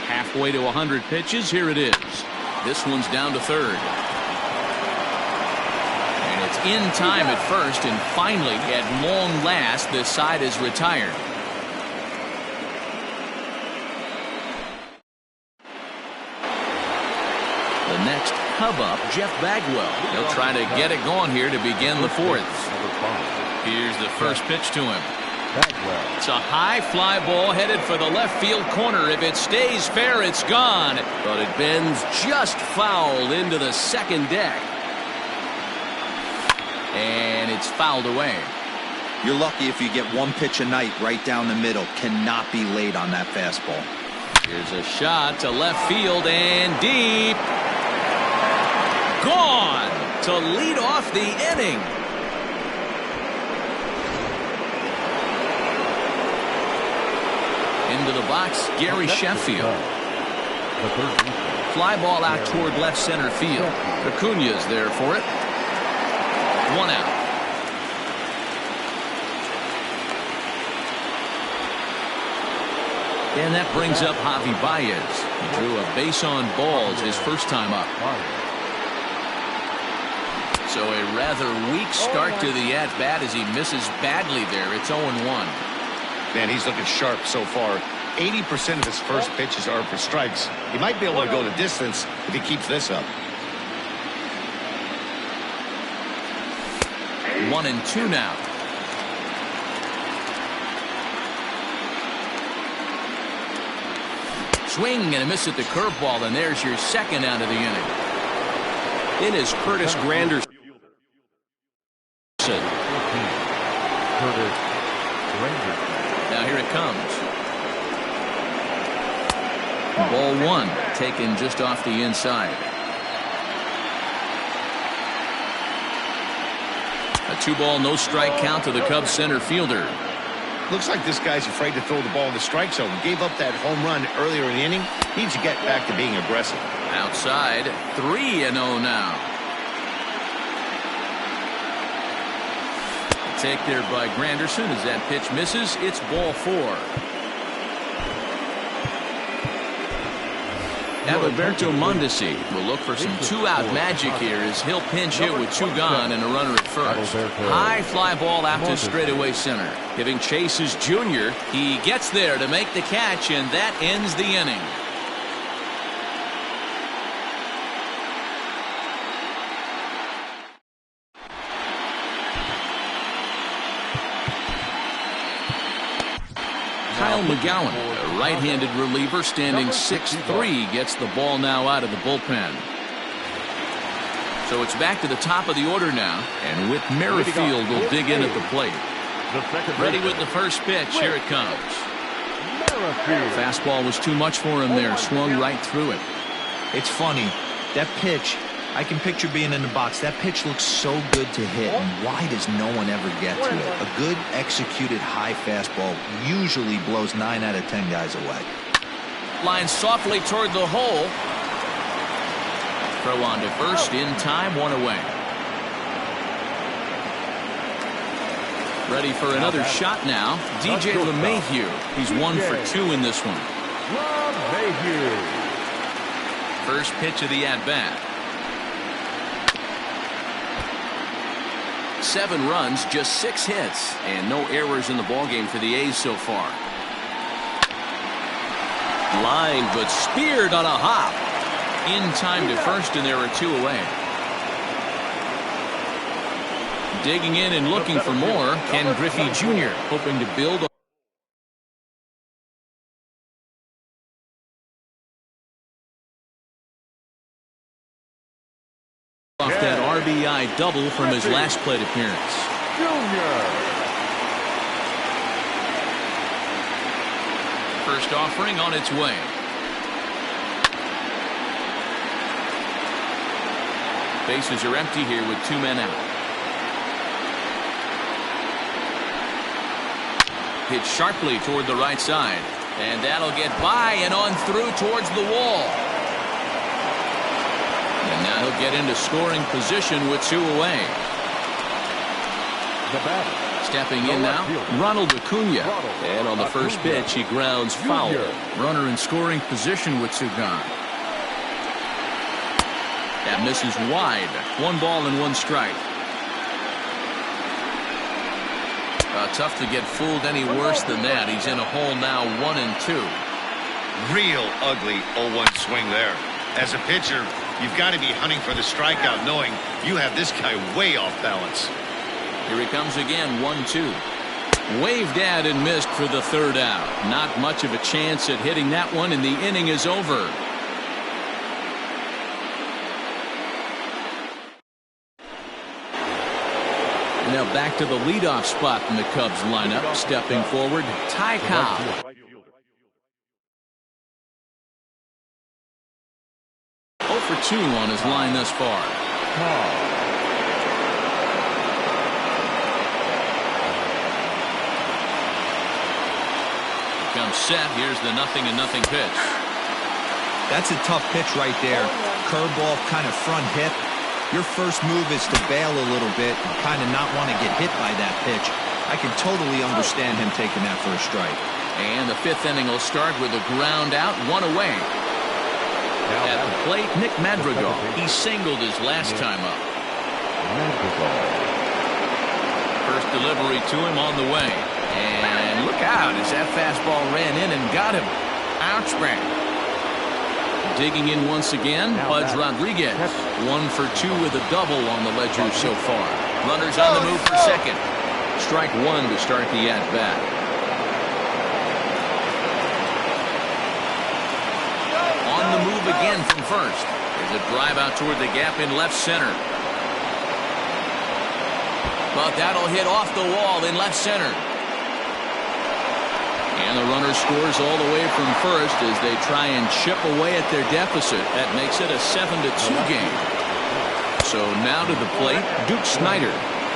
Halfway to 100 pitches. Here it is. This one's down to third. And it's in time at first, and finally, at long last, this side is retired. The next Cub up, Jeff Bagwell. He'll try to get it going here to begin the 4th. Here's the first pitch to him. It's a high fly ball headed for the left field corner. If it stays fair, it's gone. But it bends just foul into the second deck. And it's fouled away. You're lucky if you get 1 pitch a night right down the middle. Cannot be late on that fastball. Here's a shot to left field and deep. Gone to lead off the inning. Into the box, Gary Sheffield. Fly ball out toward left center field. Acuña's there for it. 1 out. And that brings up Javi Baez. He drew a base on balls his first time up. So a rather weak start to the at-bat as he misses badly there. It's 0-1. Man, he's looking sharp so far. 80% of his first pitches are for strikes. He might be able to go the distance if he keeps this up. 1-2 now. Swing and a miss at the curveball, and there's your second out of the inning. In is Curtis Granderson. Now here it comes. Ball 1 taken just off the inside. A 2-ball, no strike count to the Cubs center fielder. Looks like this guy's afraid to throw the ball in the strike zone. Gave up that home run earlier in the inning. Needs to get back to being aggressive. Outside, 3-0 now. A take there by Granderson as that pitch misses. It's ball 4. Adalberto Mondesi will look for some 2-out magic here as he'll pinch hit with 2 gone and a runner at first. High fly ball out to straightaway center. Giving chase is Junior. He gets there to make the catch, and that ends the inning. Kyle McGowan, a right-handed reliever standing 6'3", gets the ball now out of the bullpen. So it's back to the top of the order now, and Whit Merrifield will dig in at the plate. Ready with the first pitch. Here it comes. Merrifield. Fastball was too much for him there. Swung right through it. It's funny. That pitch, I can picture being in the box. That pitch looks so good to hit, and why does no one ever get to it? A good executed high fastball usually blows 9 out of 10 guys away. Line softly toward the hole. Throw on to first in time, 1 away. Ready for another shot now. DJ LeMahieu. He's 1 for 2 in this one. LeMahieu. First pitch of the at-bat. 7 runs, just 6 hits, and no errors in the ballgame for the A's so far. Line, but speared on a hop. In time to first, and there are 2 away. Digging in and looking for more, Ken Griffey Jr. hoping to build off that RBI double from his last plate appearance. Junior. First offering on its way. Bases are empty here with 2 men out. Hit sharply toward the right side, and that'll get by and on through towards the wall. And now he'll get into scoring position with 2 away. The batter. Stepping in now, Ronald Acuna. And on the first pitch, he grounds foul. Runner in scoring position with 2 gone. That misses wide. 1 ball and 1 strike. Tough to get fooled any worse than that. He's in a hole now, 1 and 2. Real ugly 0-1 swing there. As a pitcher, you've got to be hunting for the strikeout, knowing you have this guy way off balance. Here he comes again, 1-2. Waved at and missed for the 3rd out. Not much of a chance at hitting that one, and the inning is over. Now back to the leadoff spot in the Cubs lineup. Stepping forward, Ty Cobb. 0 for 2 on his line thus far. Comes set. Here's the 0-0 pitch. That's a tough pitch right there. Curveball, kind of front hip. Your first move is to bail a little bit and kind of not want to get hit by that pitch. I can totally understand him taking that for a strike. And the 5th inning will start with a ground out, 1 away. At the plate, Nick Madrigal. He singled his last time up. First delivery to him on the way. And look out as that fastball ran in and got him. Ouch, bang. Digging in once again, Pudge Rodriguez. 1 for 2 with a double on the ledger so far. Runners on the move for second. Strike 1 to start the at-bat. On the move again from first. There's a drive out toward the gap in left center. But that'll hit off the wall in left center. And the runner scores all the way from first as they try and chip away at their deficit. That makes it a 7-2 game. So now to the plate, Duke Snider.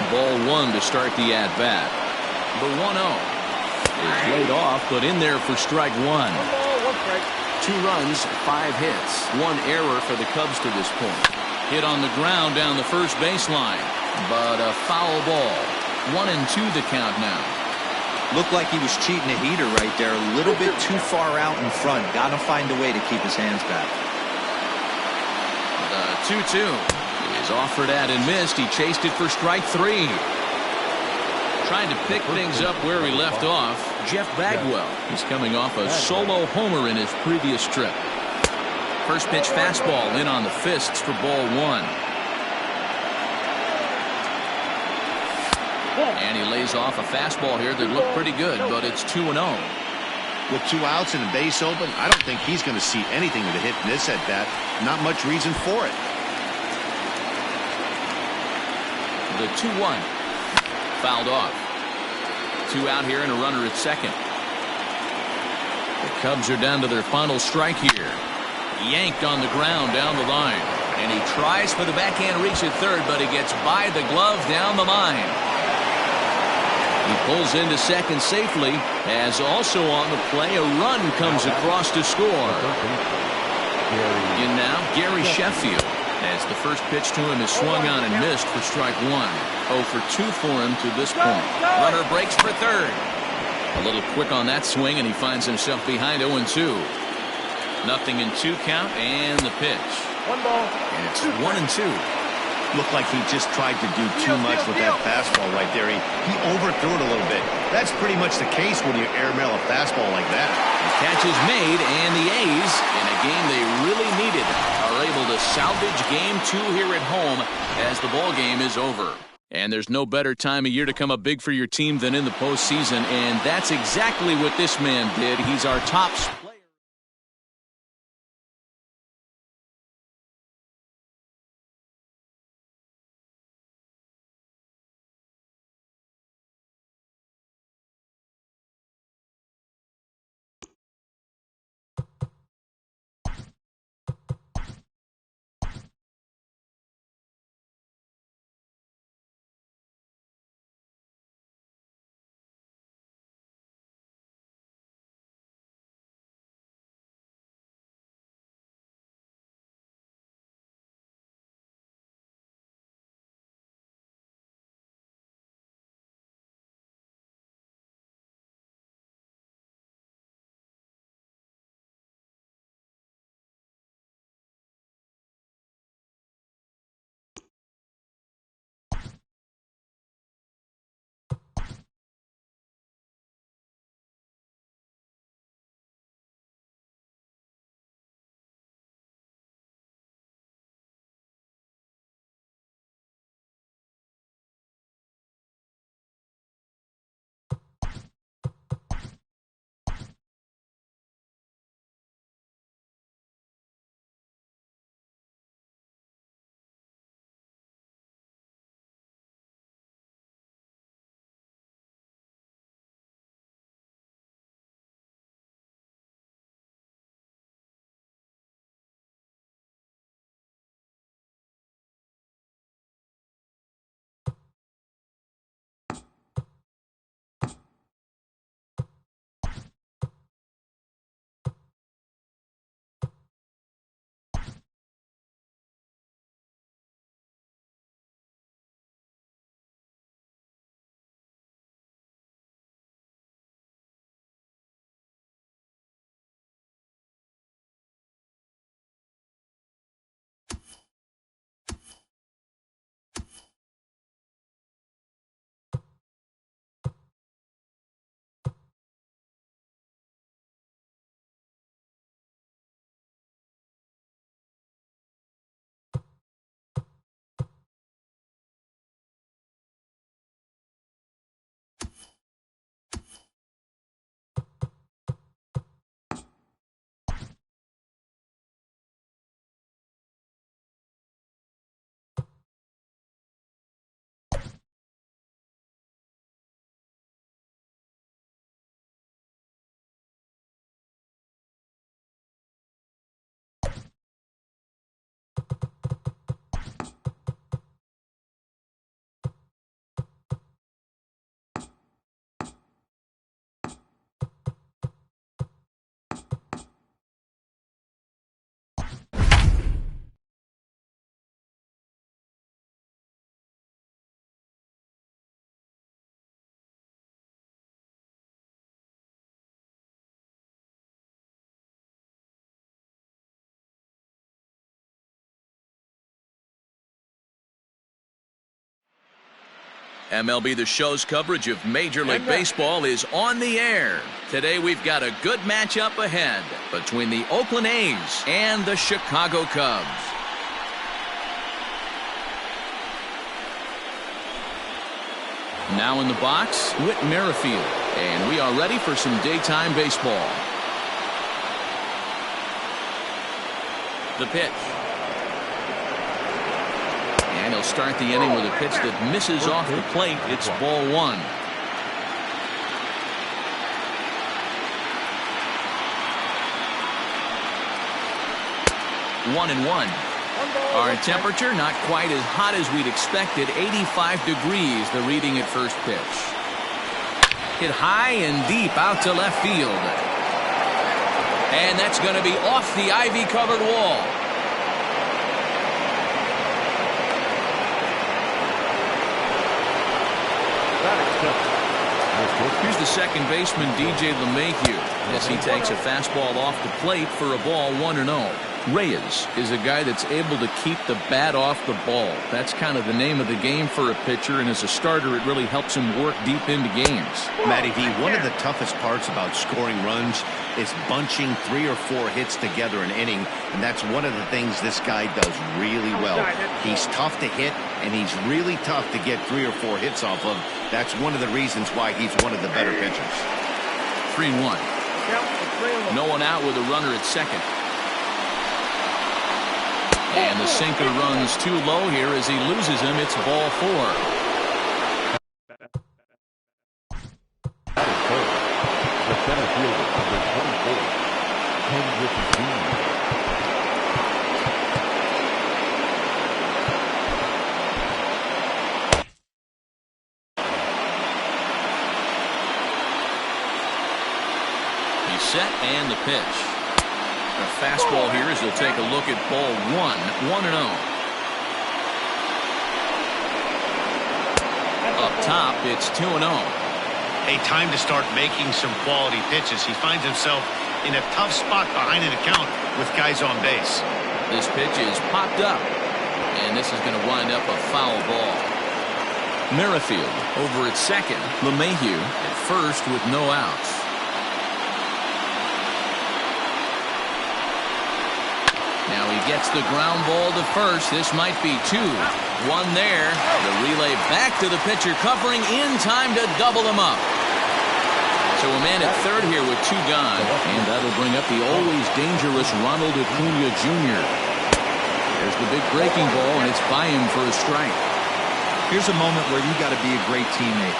Ball 1 to start the at-bat. The 1-0 is laid off, but in there for strike 1. 2 runs, 5 hits. 1 error for the Cubs to this point. Hit on the ground down the first baseline, but a foul ball. 1-2 the count now. Looked like he was cheating a heater right there. A little bit too far out in front. Got to find a way to keep his hands back. The 2-2 is offered at and missed. He chased it for strike 3. Trying to pick things up where he left off, Jeff Bagwell. He's coming off a solo homer in his previous trip. First pitch fastball in on the fists for ball 1. And he lays off a fastball here that looked pretty good, but it's 2-0. With 2 outs and a base open, I don't think he's going to see anything with a hit in this at-bat. Not much reason for it. The 2-1. Fouled off. 2 out here and a runner at second. The Cubs are down to their final strike here. Yanked on the ground down the line. And he tries for the backhand reach at third, but he gets by the glove down the line. He pulls into second safely, as also on the play, a run comes across to score. In now, Gary Sheffield, as the first pitch to him is swung on and missed for strike one. 0 for 2 for him to this point. Runner breaks for third. A little quick on that swing, and he finds himself behind 0-2. 0-2 count, and the pitch. 1 ball. And it's 1-2. Looked like he just tried to do too much with that fastball right there. He overthrew it a little bit. That's pretty much the case when you airmail a fastball like that. The catch is made, and the A's, in a game they really needed, are able to salvage game 2 here at home as the ball game is over. And there's no better time of year to come up big for your team than in the postseason, and that's exactly what this man did. He's our top player. MLB The Show's coverage of Major League Baseball is on the air. Today we've got a good matchup ahead between the Oakland A's and the Chicago Cubs. Now in the box, Whit Merrifield, and we are ready for some daytime baseball. The pitch. And he'll start the inning with a pitch that misses off the plate. It's ball one. 1-1. Our temperature not quite as hot as we'd expected. 85 degrees, the reading at first pitch. Hit high and deep out to left field. And that's going to be off the ivy-covered wall. Here's the second baseman, DJ LeMahieu, as he takes a fastball off the plate for a ball 1-0. Reyes is a guy that's able to keep the bat off the ball. That's kind of the name of the game for a pitcher, and as a starter, it really helps him work deep into games. Matty V, one of the toughest parts about scoring runs is bunching 3 or 4 hits together an inning, and that's one of the things this guy does really well. He's tough to hit, and he's really tough to get 3 or 4 hits off of. That's one of the reasons why he's one of the better pitchers. 3-1. No one out with a runner at second. And the sinker runs too low here as he loses him. It's ball 4. The center fielder, number 24, Ken Griffey Jr. He's set and the pitch. A fastball here as he'll take a look at ball 1, 1-0. Up top, it's 2-0. A time to start making some quality pitches. He finds himself in a tough spot behind an account with guys on base. This pitch is popped up, and this is going to wind up a foul ball. Merrifield over at second. LeMahieu at first with no outs. Now he gets the ground ball to first. This might be 2. 1 there. The relay back to the pitcher, covering in time to double him up. So a man at third here with 2 gone. And that'll bring up the always dangerous Ronald Acuna Jr. There's the big breaking ball, and it's by him for a strike. Here's a moment where you got to be a great teammate.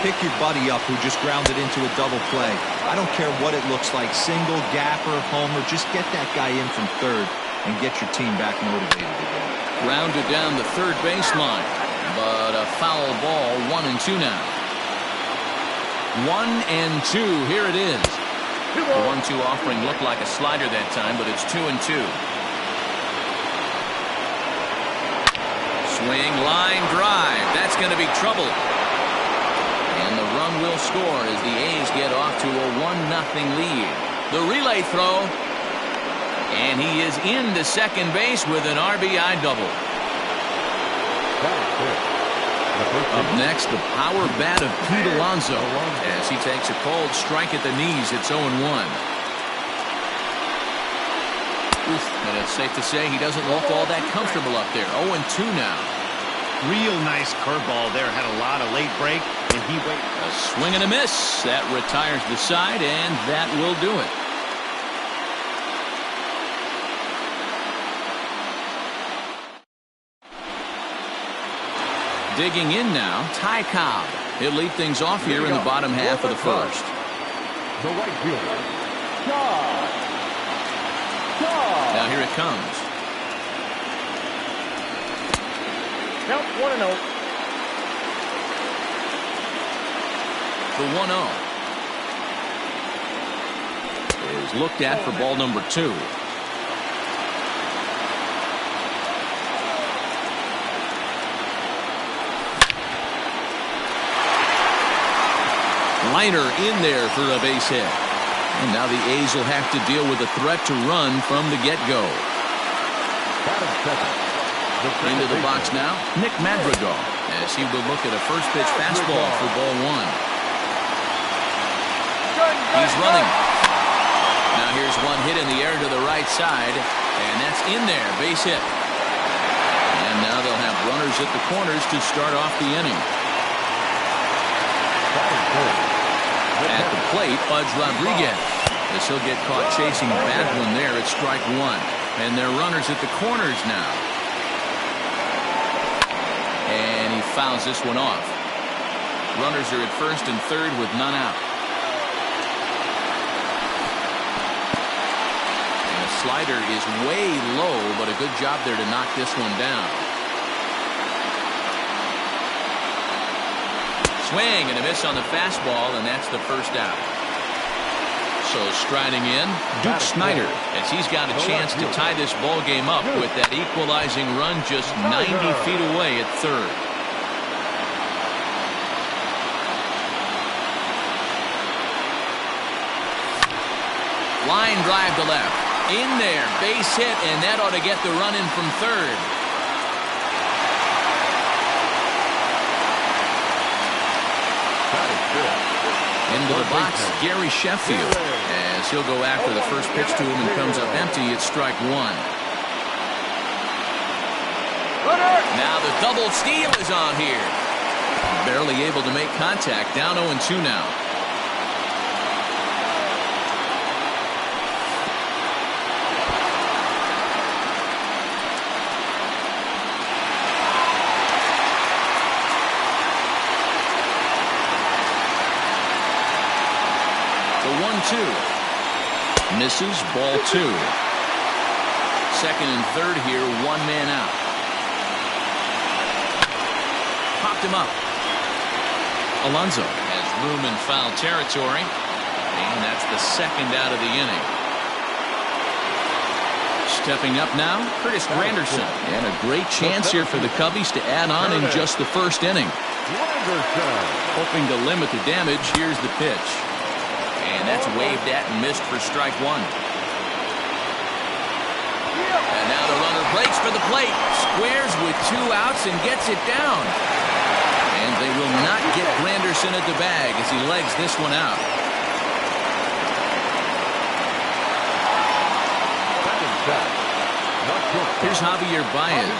Pick your buddy up who just grounded into a double play. I don't care what it looks like, single, gapper, homer, just get that guy in from third and get your team back motivated again. Grounded down the third baseline, but a foul ball. 1-2 now. 1-2. Here it is. The 1-2 offering looked like a slider that time, but it's 2-2. Swing, line drive. That's going to be trouble. And the run will score as the A's get off to a 1-0 lead. The relay throw. And he is into second base with an RBI double. Up next, the power bat of Pete Alonso as he takes a cold strike at the knees. It's 0-1. And it's safe to say he doesn't look all that comfortable up there. 0-2 now. Real nice curveball there. Had a lot of late break, and he waited. A swing and a miss. That retires the side, and that will do it. Digging in now, Ty Cobb. He'll lead things off here in the bottom half of the first. The right fielder, Now here it comes. Count 1-0. The 1-0 is looked at for ball number 2. Liner in there for a base hit. And now the A's will have to deal with a threat to run from the get-go. Into the box now, Nick Madrigal, as he will look at a first pitch fastball for ball 1. He's running. Now here's one hit in the air to the right side, and that's in there, base hit. And now they'll have runners at the corners to start off the inning. At the plate, Pudge Rodriguez, as he'll get caught chasing a bad one there at strike 1. And they're runners at the corners now. And he fouls this one off. Runners are at first and third with none out. And a slider is way low, but a good job there to knock this one down. Swing and a miss on the fastball, and that's the first out. So striding in, Duke Snider, as he's got a chance to tie this ball game up with that equalizing run just 90 feet away at third. Line drive to left. In there, base hit, and that ought to get the run in from third. Into the box, Gary Sheffield, as he'll go after the first pitch to him and comes up empty at strike one. Now the double steal is on here. Barely able to make contact, down 0-2 now. The 1-2. Misses, ball two. Second and third here, one man out. Popped him up. Alonso has room in foul territory, and that's the second out of the inning. Stepping up now, Curtis Granderson, and a great chance here for the Cubbies to add on in just the first inning. Hoping to limit the damage, here's the pitch. And that's waved at and missed for strike one. And now the runner breaks for the plate. Squares with 2 outs and gets it down. And they will not get Granderson at the bag as he legs this one out. Here's Javier Baez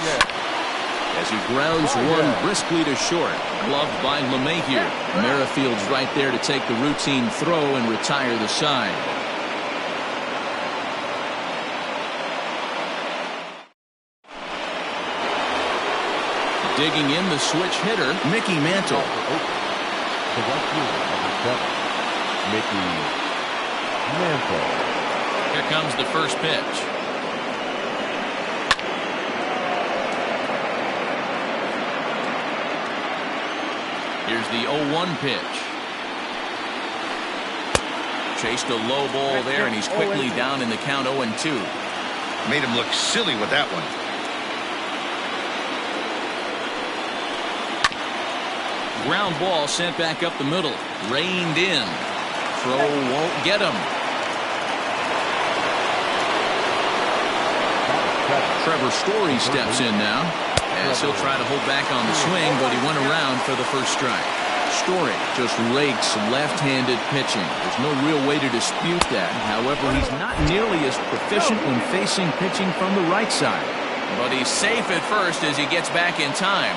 as he grounds one briskly to short. Gloved by LeMahieu. Merrifield's right there to take the routine throw and retire the side. Digging in the switch hitter, Mickey Mantle. Mickey Mantle. Here comes the first pitch. Here's the 0-1 pitch. Chased a low ball there, and he's quickly down in the count 0-2. Made him look silly with that one. Ground ball sent back up the middle. Reined in. Throw won't get him. Trevor Story steps in now, as he'll try to hold back on the swing, but he went around for the first strike. Story just rakes left-handed pitching. There's no real way to dispute that. However, he's not nearly as proficient when facing pitching from the right side. But he's safe at first as he gets back in time.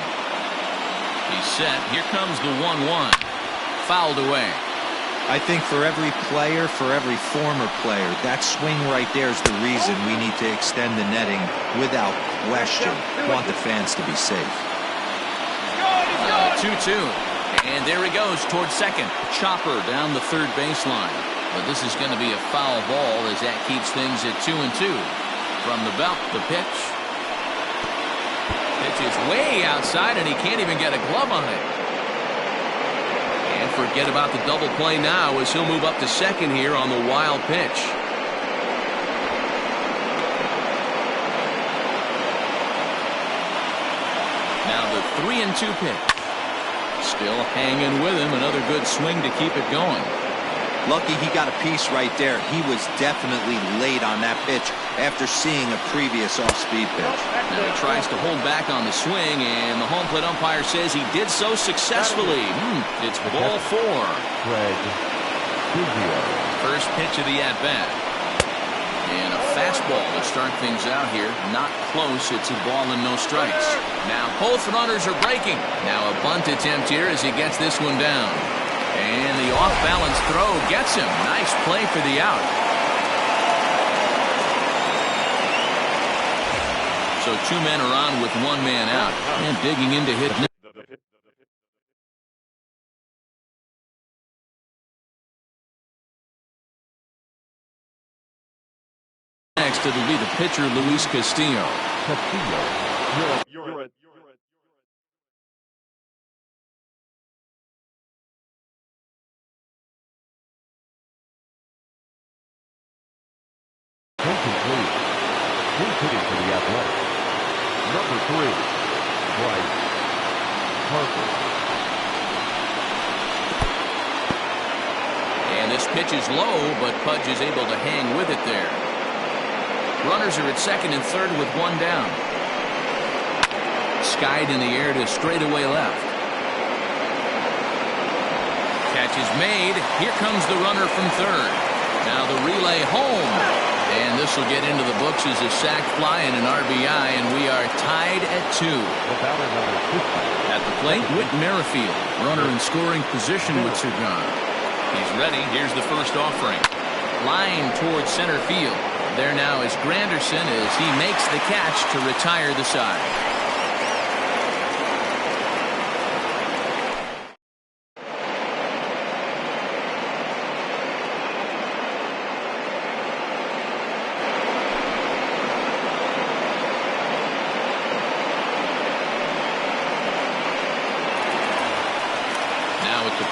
He's set. Here comes the 1-1. Fouled away. I think for every player, for every former player, that swing right there is the reason we need to extend the netting without question. Want the fans to be safe. 2-2. And there he goes towards second. Chopper down the third baseline. But this is going to be a foul ball as that keeps things at 2-2. From the belt, the pitch. Pitch is way outside, and he can't even get a glove on it. And forget about the double play now as he'll move up to second here on the wild pitch. Now the 3-2 pitch. Still hanging with him. Another good swing to keep it going. Lucky he got a piece right there. He was definitely late on that pitch after seeing a previous off-speed pitch. Now he tries to hold back on the swing, and the home plate umpire says he did so successfully. It's ball 4. First pitch of the at-bat. And a fastball to start things out here. Not close. It's a ball and no strikes. Now both runners are breaking. Now a bunt attempt here as he gets this one down. And the off-balance throw gets him. Nice play for the out. So 2 men are on with 1 man out. And digging in to hit next it'll be the pitcher, Luis Castillo. Castillo. You're it. Incomplete. He's hitting for the Athletics. Number 3, Bryce Harper. And this pitch is low, but Pudge is able to hang with it there. Runners are at second and third with one down. Skied in the air to straightaway left. Catch is made. Here comes the runner from third. Now the relay home. And this will get into the books as a sac fly and an RBI, and we are tied at 2. At the plate, Whit Merrifield, runner in scoring position with Sagan. He's ready. Here's the first offering. Line towards center field. There now is Granderson as he makes the catch to retire the side.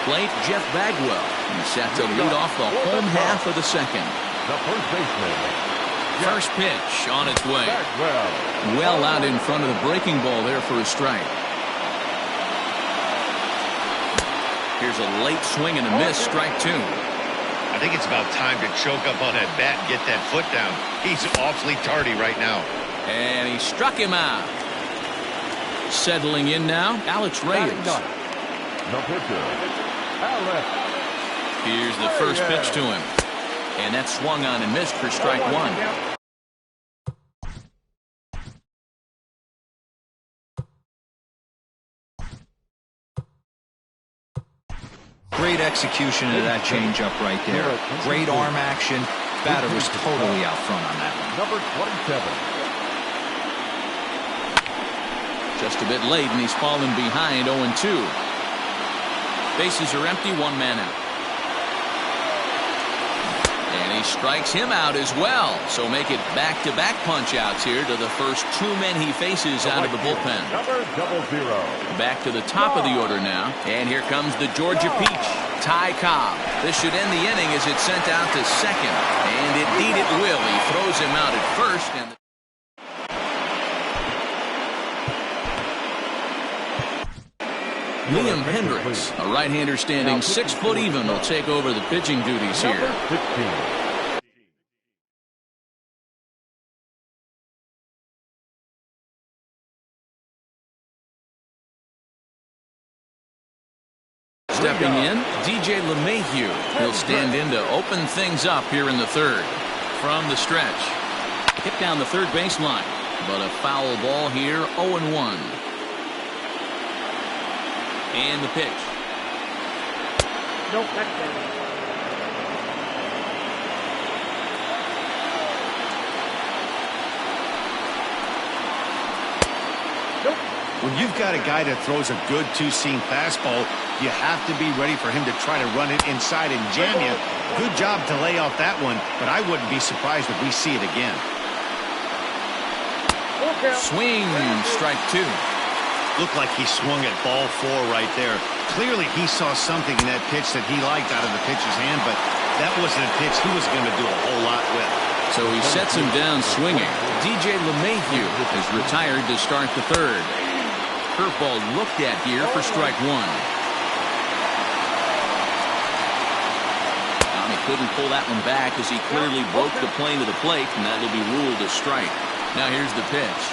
Plate, Jeff Bagwell. He's set to lead off the home half of the second. The first baseman. First pitch on its way. Well out in front of the breaking ball there for a strike. Here's a late swing and a miss, strike 2. I think it's about time to choke up on that bat and get that foot down. He's awfully tardy right now. And he struck him out. Settling in now, Alex Reyes. The pitcher. Here's the first pitch to him. And that swung on and missed for strike 1. Great execution of that changeup right there. Great arm action. Batter was totally out front on that one. Number 27. Just a bit late, and he's fallen behind 0-2. Bases are empty, one man out. And he strikes him out as well. So make it back-to-back punch-outs here to the first 2 men he faces out of the bullpen. Number 00. Back to the top of the order now. And here comes the Georgia Peach, Ty Cobb. This should end the inning as it's sent out to second. And indeed it will. He throws him out at first. And Liam Hendricks, a right-hander standing 6 foot even, will take over the pitching duties here. Stepping in, DJ LeMahieu. He'll stand in to open things up here in the third. From the stretch. Hit down the third baseline. But a foul ball here, 0-1. And the pitch. Nope, that's better. Nope. When you've got a guy that throws a good two-seam fastball, you have to be ready for him to try to run it inside and jam you. Good job to lay off that one, but I wouldn't be surprised if we see it again. Swing, strike 2. Looked like he swung at ball 4 right there. Clearly he saw something in that pitch that he liked out of the pitcher's hand, but that wasn't a pitch he was going to do a whole lot with. So he sets him down swinging. DJ LeMahieu is retired to start the third. Curveball looked at here for strike 1. He couldn't pull that one back as he clearly broke the plane to the plate, and that'll be ruled a strike. Now here's the pitch.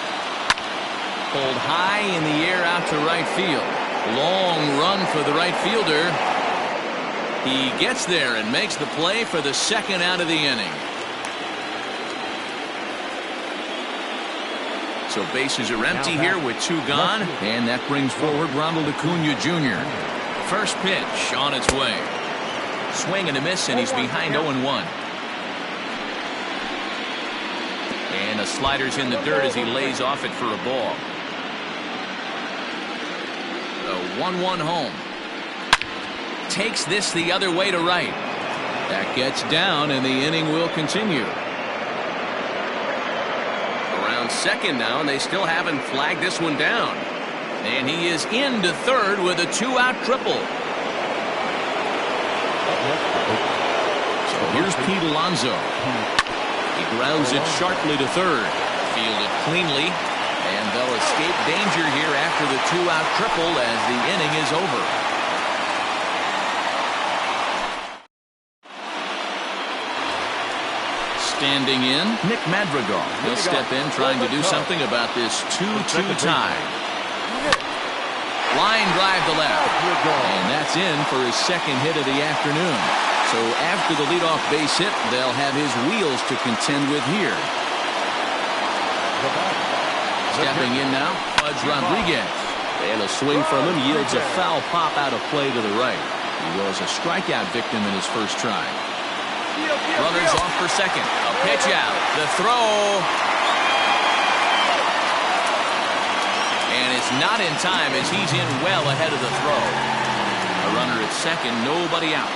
Pulled high in the air out to right field. Long run for the right fielder. He gets there and makes the play for the second out of the inning. So bases are empty here with 2 gone, and that brings forward Ronald Acuna Jr. First pitch on its way. Swing and a miss, and he's behind 0-1. And a slider's in the dirt as he lays off it for a ball. The 1-1 home. Takes this the other way to right. That gets down, and the inning will continue. second now, and they still haven't flagged this one down. And he is into third with a 2-out triple. So here's Pete Alonso. He grounds it sharply to third. Fielded cleanly. And they'll escape danger here after the 2-out triple as the inning is over. Standing in, Nick Madrigal. He'll step in trying to do something about this 2-2 tie. Line drive to left. And that's in for his second hit of the afternoon. So after the leadoff base hit, they'll have his wheels to contend with here. Stepping in now, Pudge Rodriguez. And a swing from him yields a foul pop out of play to the right. He was a strikeout victim in his first try. Runners off for second. A pitch out. The throw. And it's not in time as he's in well ahead of the throw. A runner at second, nobody out.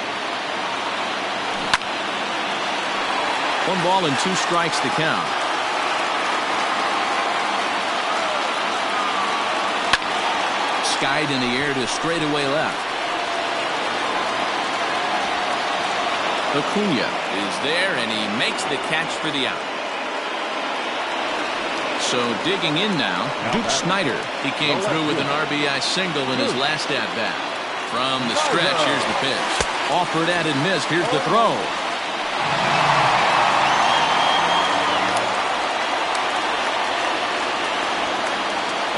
1 ball and 2 strikes to count. Skied in the air to straightaway left. Acuna is there, and he makes the catch for the out. So digging in now, Duke Snider. He came through with an RBI single in his last at-bat. From the stretch, here's the pitch. Offered at and missed. Here's the throw.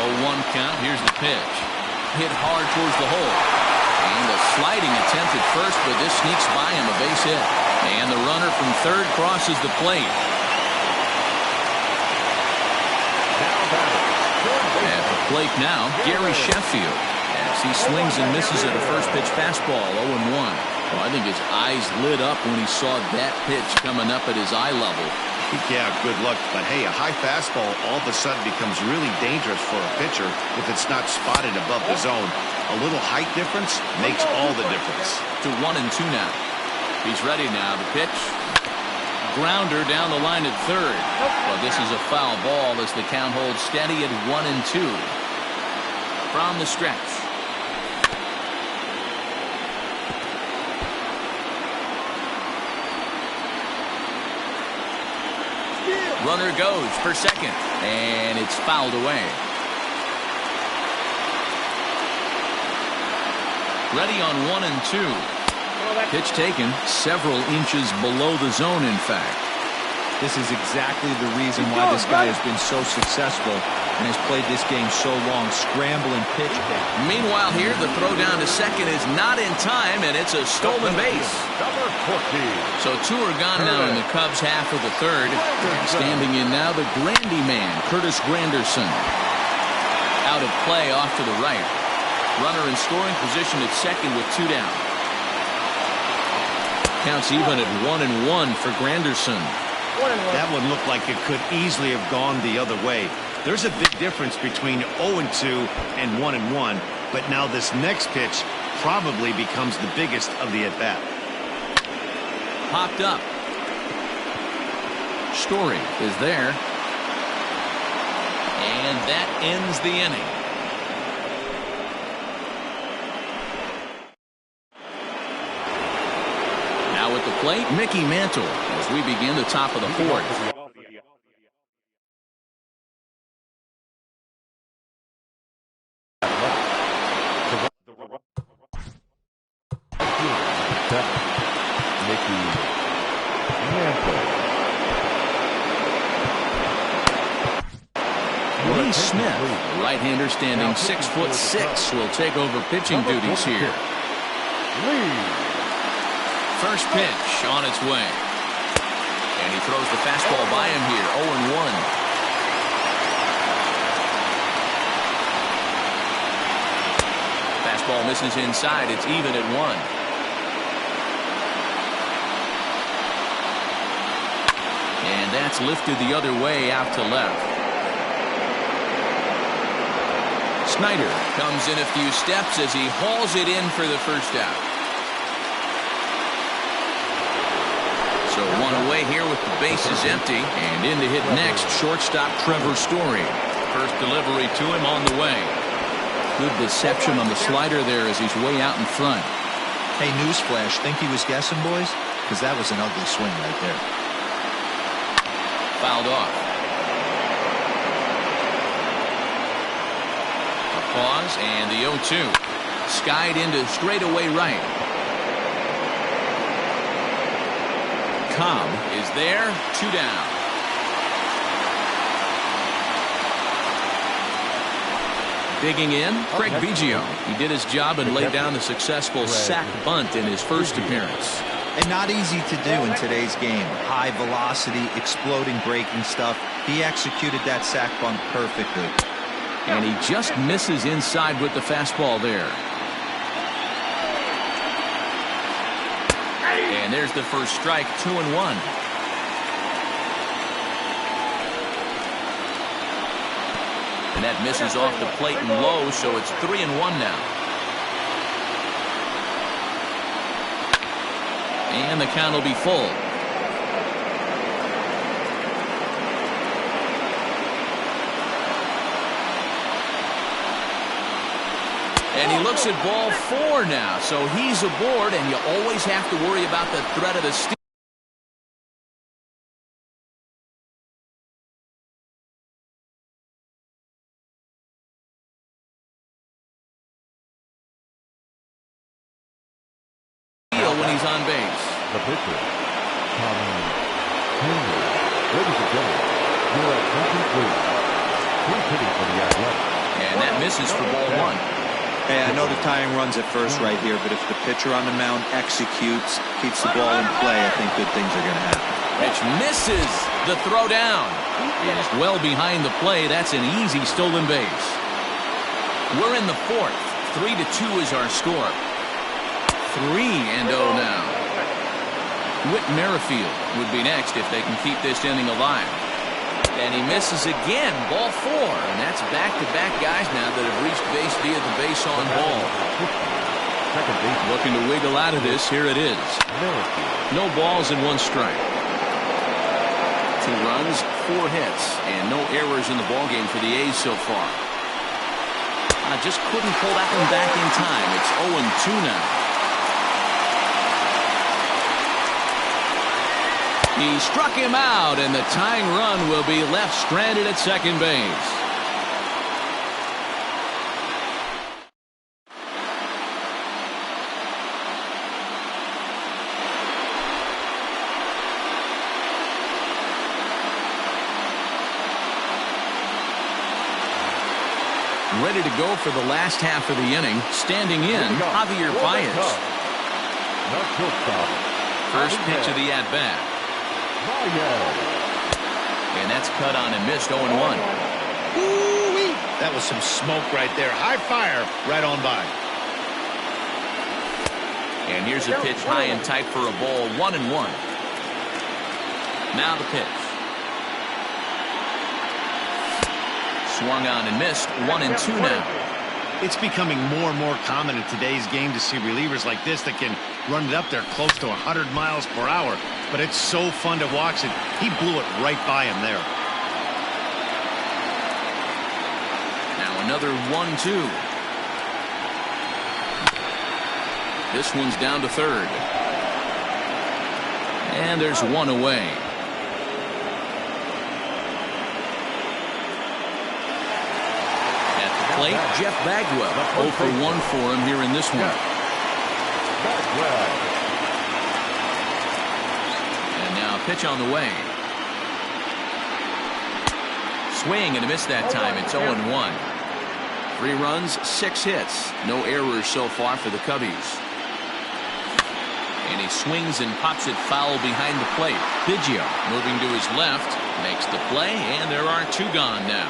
A 1 count. Here's the pitch. Hit hard towards the hole. And a sliding attempt at first, but this sneaks by him, a base hit. And the runner from third crosses the plate. At the plate now, Gary Sheffield. As he swings and misses at a first pitch fastball, 0-1. Well, I think his eyes lit up when he saw that pitch coming up at his eye level. Yeah, good luck. But hey, a high fastball all of a sudden becomes really dangerous for a pitcher if it's not spotted above the zone. A little height difference makes all the difference. To 1-2 now. He's ready now. The pitch. Grounder down the line at third. Well, this is a foul ball as the count holds steady at 1-2. From the stretch. Runner goes for second, and it's fouled away. Ready on 1-2. Pitch taken several inches below the zone, in fact. This is exactly the reason why this guy has been so successful and has played this game so long. Scramble and pitch. Meanwhile here, the throw down to second is not in time, and it's a stolen base. So 2 are gone now in the Cubs' half of the third. And standing in now, the Grandy man, Curtis Granderson. Out of play off to the right. Runner in scoring position at second with 2 down. Counts even at 1-1 for Granderson. That one looked like it could easily have gone the other way. There's a big difference between 0-2 and 1-1, but now this next pitch probably becomes the biggest of the at-bat. Popped up. Story is there. And that ends the inning. Now at the plate, Mickey Mantle as we begin the top of the fourth. Lee Smith, the right-hander standing 6'6", will take over pitching duties here. First pitch on its way. And he throws the fastball by him here, 0-1. Fastball misses inside. It's even at 1. And that's lifted the other way out to left. Snider comes in a few steps as he hauls it in for the first out. So One away here with the bases empty. And in to hit next, shortstop Trevor Story. First delivery to him on the way. Good deception on the slider there as he's way out in front. Hey, newsflash, think he was guessing, boys? Because that was an ugly swing right there. Fouled off. A pause and the 0-2. Skied into straightaway right. Cobb is there. 2 down. Digging in, Craig Biggio. He did his job and laid down the successful sac bunt in his first appearance. And not easy to do in today's game. High velocity, exploding breaking stuff. He executed that sac bunt perfectly. And he just misses inside with the fastball there. And there's the first strike, 2-1. And that misses off the plate and low, so it's 3-1 now. And the count will be full. And he looks at ball 4 now, so he's aboard, and you always have to worry about the threat of the steal. When he's on base. The pitcher, Tommy Henry. Ladies and gentlemen, you're at complete. He's hitting for the Athletics. And that misses for ball 1. Hey, I know the tying run's at first right here, but if the pitcher on the mound executes, keeps the ball in play, I think good things are going to happen. Pitch misses the throw down. It is well behind the play. That's an easy stolen base. We're in the 4th. 3-2 is our score. 3-0 now. Whit Merrifield would be next if they can keep this inning alive. And he misses again. Ball 4. And that's back-to-back guys now that have reached base via the base on ball. Looking to wiggle out of this. Here it is. No balls and 1 strike. 2 runs, 4 hits, and no errors in the ballgame for the A's so far. I just couldn't pull that one back in time. It's 0-2 now. He struck him out, and the tying run will be left stranded at second base. Ready to go for the last half of the inning. Standing in, Javier Baez. First pitch of the at-bat. And that's cut on and missed. 0-1. Ooh-wee. That was some smoke right there. High fire right on by. And here's a pitch high and tight for a ball. 1-1. Now the pitch. Swung on and missed. 1-2 now. It's becoming more and more common in today's game to see relievers like this that can run it up there close to 100 miles per hour. But it's so fun to watch it. He blew it right by him there. Now another 1-2. This one's down to third. And there's 1 away. At the plate, Jeff Bagwell. 0 for 1 for him here in this one. And now a pitch on the way. Swing and a miss that time. It's 0-1. 3 runs, 6 hits. No errors so far for the Cubbies. And he swings and pops it foul behind the plate. Biggio moving to his left, makes the play, and there are 2 gone now.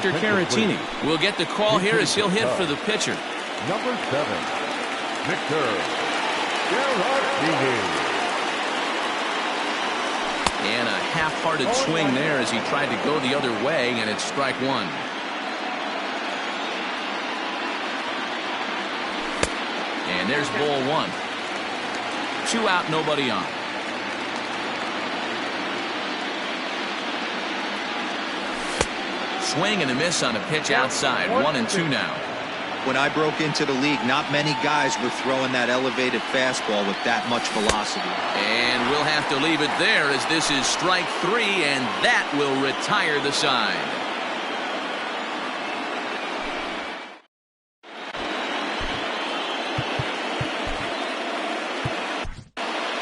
Victor Caratini will get the call here as he'll hit for the pitcher. Number 7, Victor Caratini. And a half-hearted swing there as he tried to go the other way, and it's strike one. And there's ball one. 2 out, nobody on. Swing and a miss on a pitch outside. 1-2 now. When I broke into the league, not many guys were throwing that elevated fastball with that much velocity. And we'll have to leave it there as this is strike 3, and that will retire the side.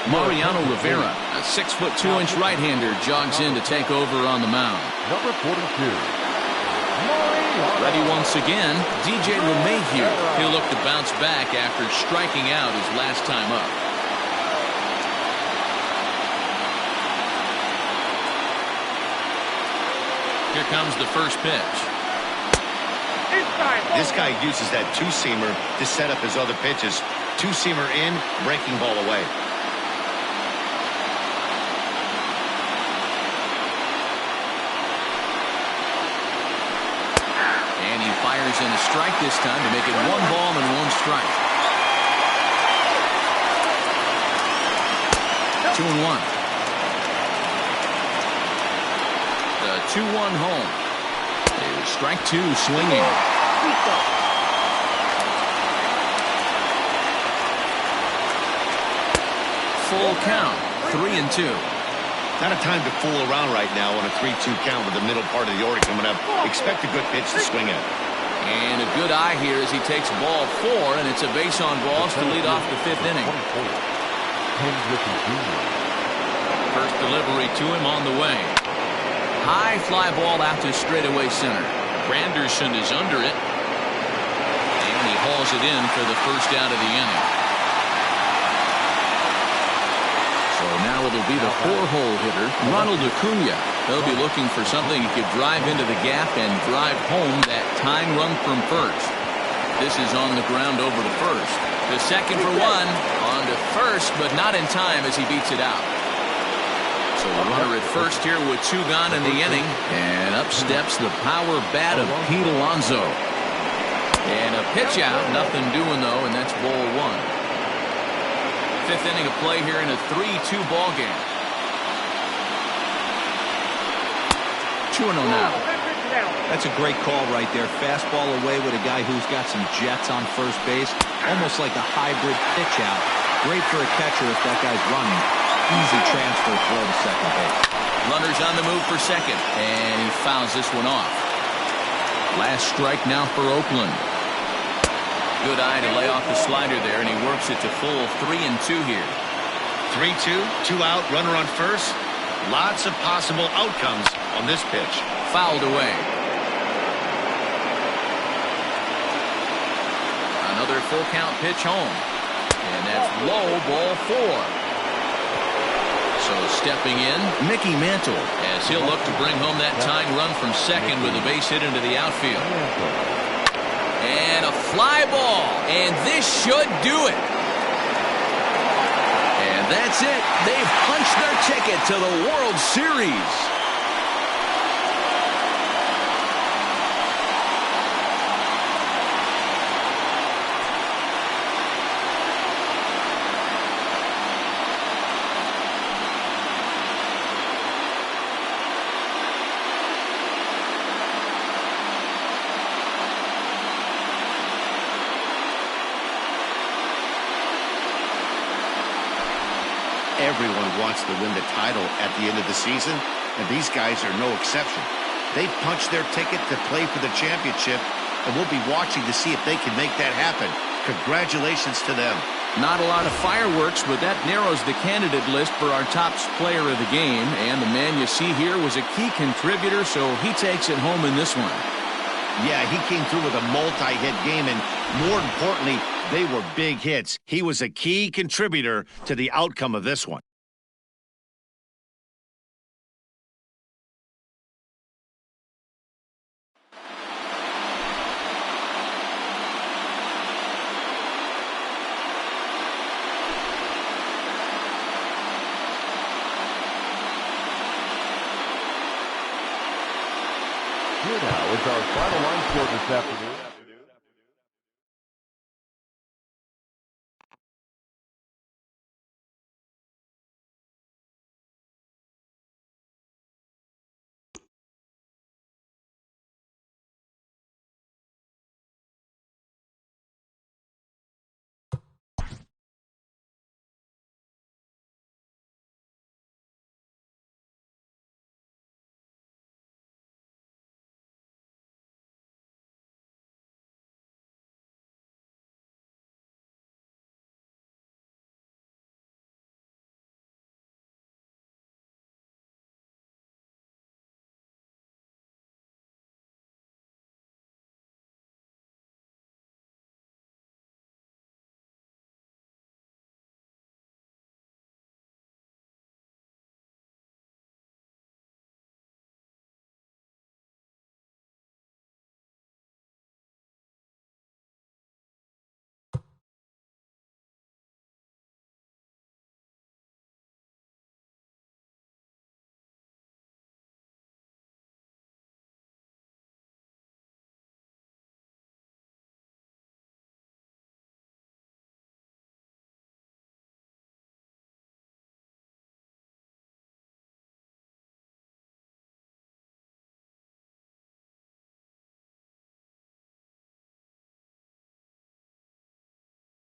Mariano Rivera, a 6'2" right-hander, jogs in to take over on the mound. Number 42. Ready once again, DJ LeMahieu. He'll look to bounce back after striking out his last time up. Here comes the first pitch. This guy uses that two-seamer to set up his other pitches. Two-seamer in, breaking ball away. Fires in a strike this time to make it 1 ball and 1 strike. 2-1. The 2-1 home. There's strike 2 swinging. Full count. 3-2. Not a time to fool around right now on a 3-2 count with the middle part of the order coming up. Expect a good pitch to swing at. And a good eye here as he takes ball 4, and it's a base on balls to lead off the 5th inning. First delivery to him on the way. High fly ball out to straightaway center. Granderson is under it. And he hauls it in for the first out of the inning. So now it'll be the 4-hole hitter, Ronald Acuna. He'll be looking for something he could drive into the gap and drive home that tying run from first. This is on the ground over to first. The second for 1. On to first, but not in time as he beats it out. So a runner at first here with 2 gone in the inning. And up steps the power bat of Pete Alonso. And a pitch out. Nothing doing, though, and that's ball 1. 5th inning of play here in a 3-2 ball game. 2-0 now. That's a great call right there. Fastball away with a guy who's got some jets on first base. Almost like a hybrid pitch out. Great for a catcher if that guy's running. Easy transfer throw to second base. Runners on the move for second. And he fouls this one off. Last strike now for Oakland. Good eye to lay off the slider there, and he works it to full 3-2 here. 3-2, 2 out, runner on first. Lots of possible outcomes on this pitch. Fouled away. Another full count pitch home. And that's low, ball 4. So stepping in, Mickey Mantle, as he'll look to bring home that tying run from second with a base hit into the outfield. And a fly ball, and this should do it. And that's it. They've punched their ticket to the World Series. Everyone wants to win the title at the end of the season, and these guys are no exception. They punched their ticket to play for the championship, and we'll be watching to see if they can make that happen. Congratulations to them. Not a lot of fireworks, but that narrows the candidate list for our top player of the game, and the man you see here was a key contributor, so he takes it home in this one. Yeah, he came through with a multi-hit game, and more importantly, they were big hits. He was a key contributor to the outcome of this one. now is our final line score this afternoon.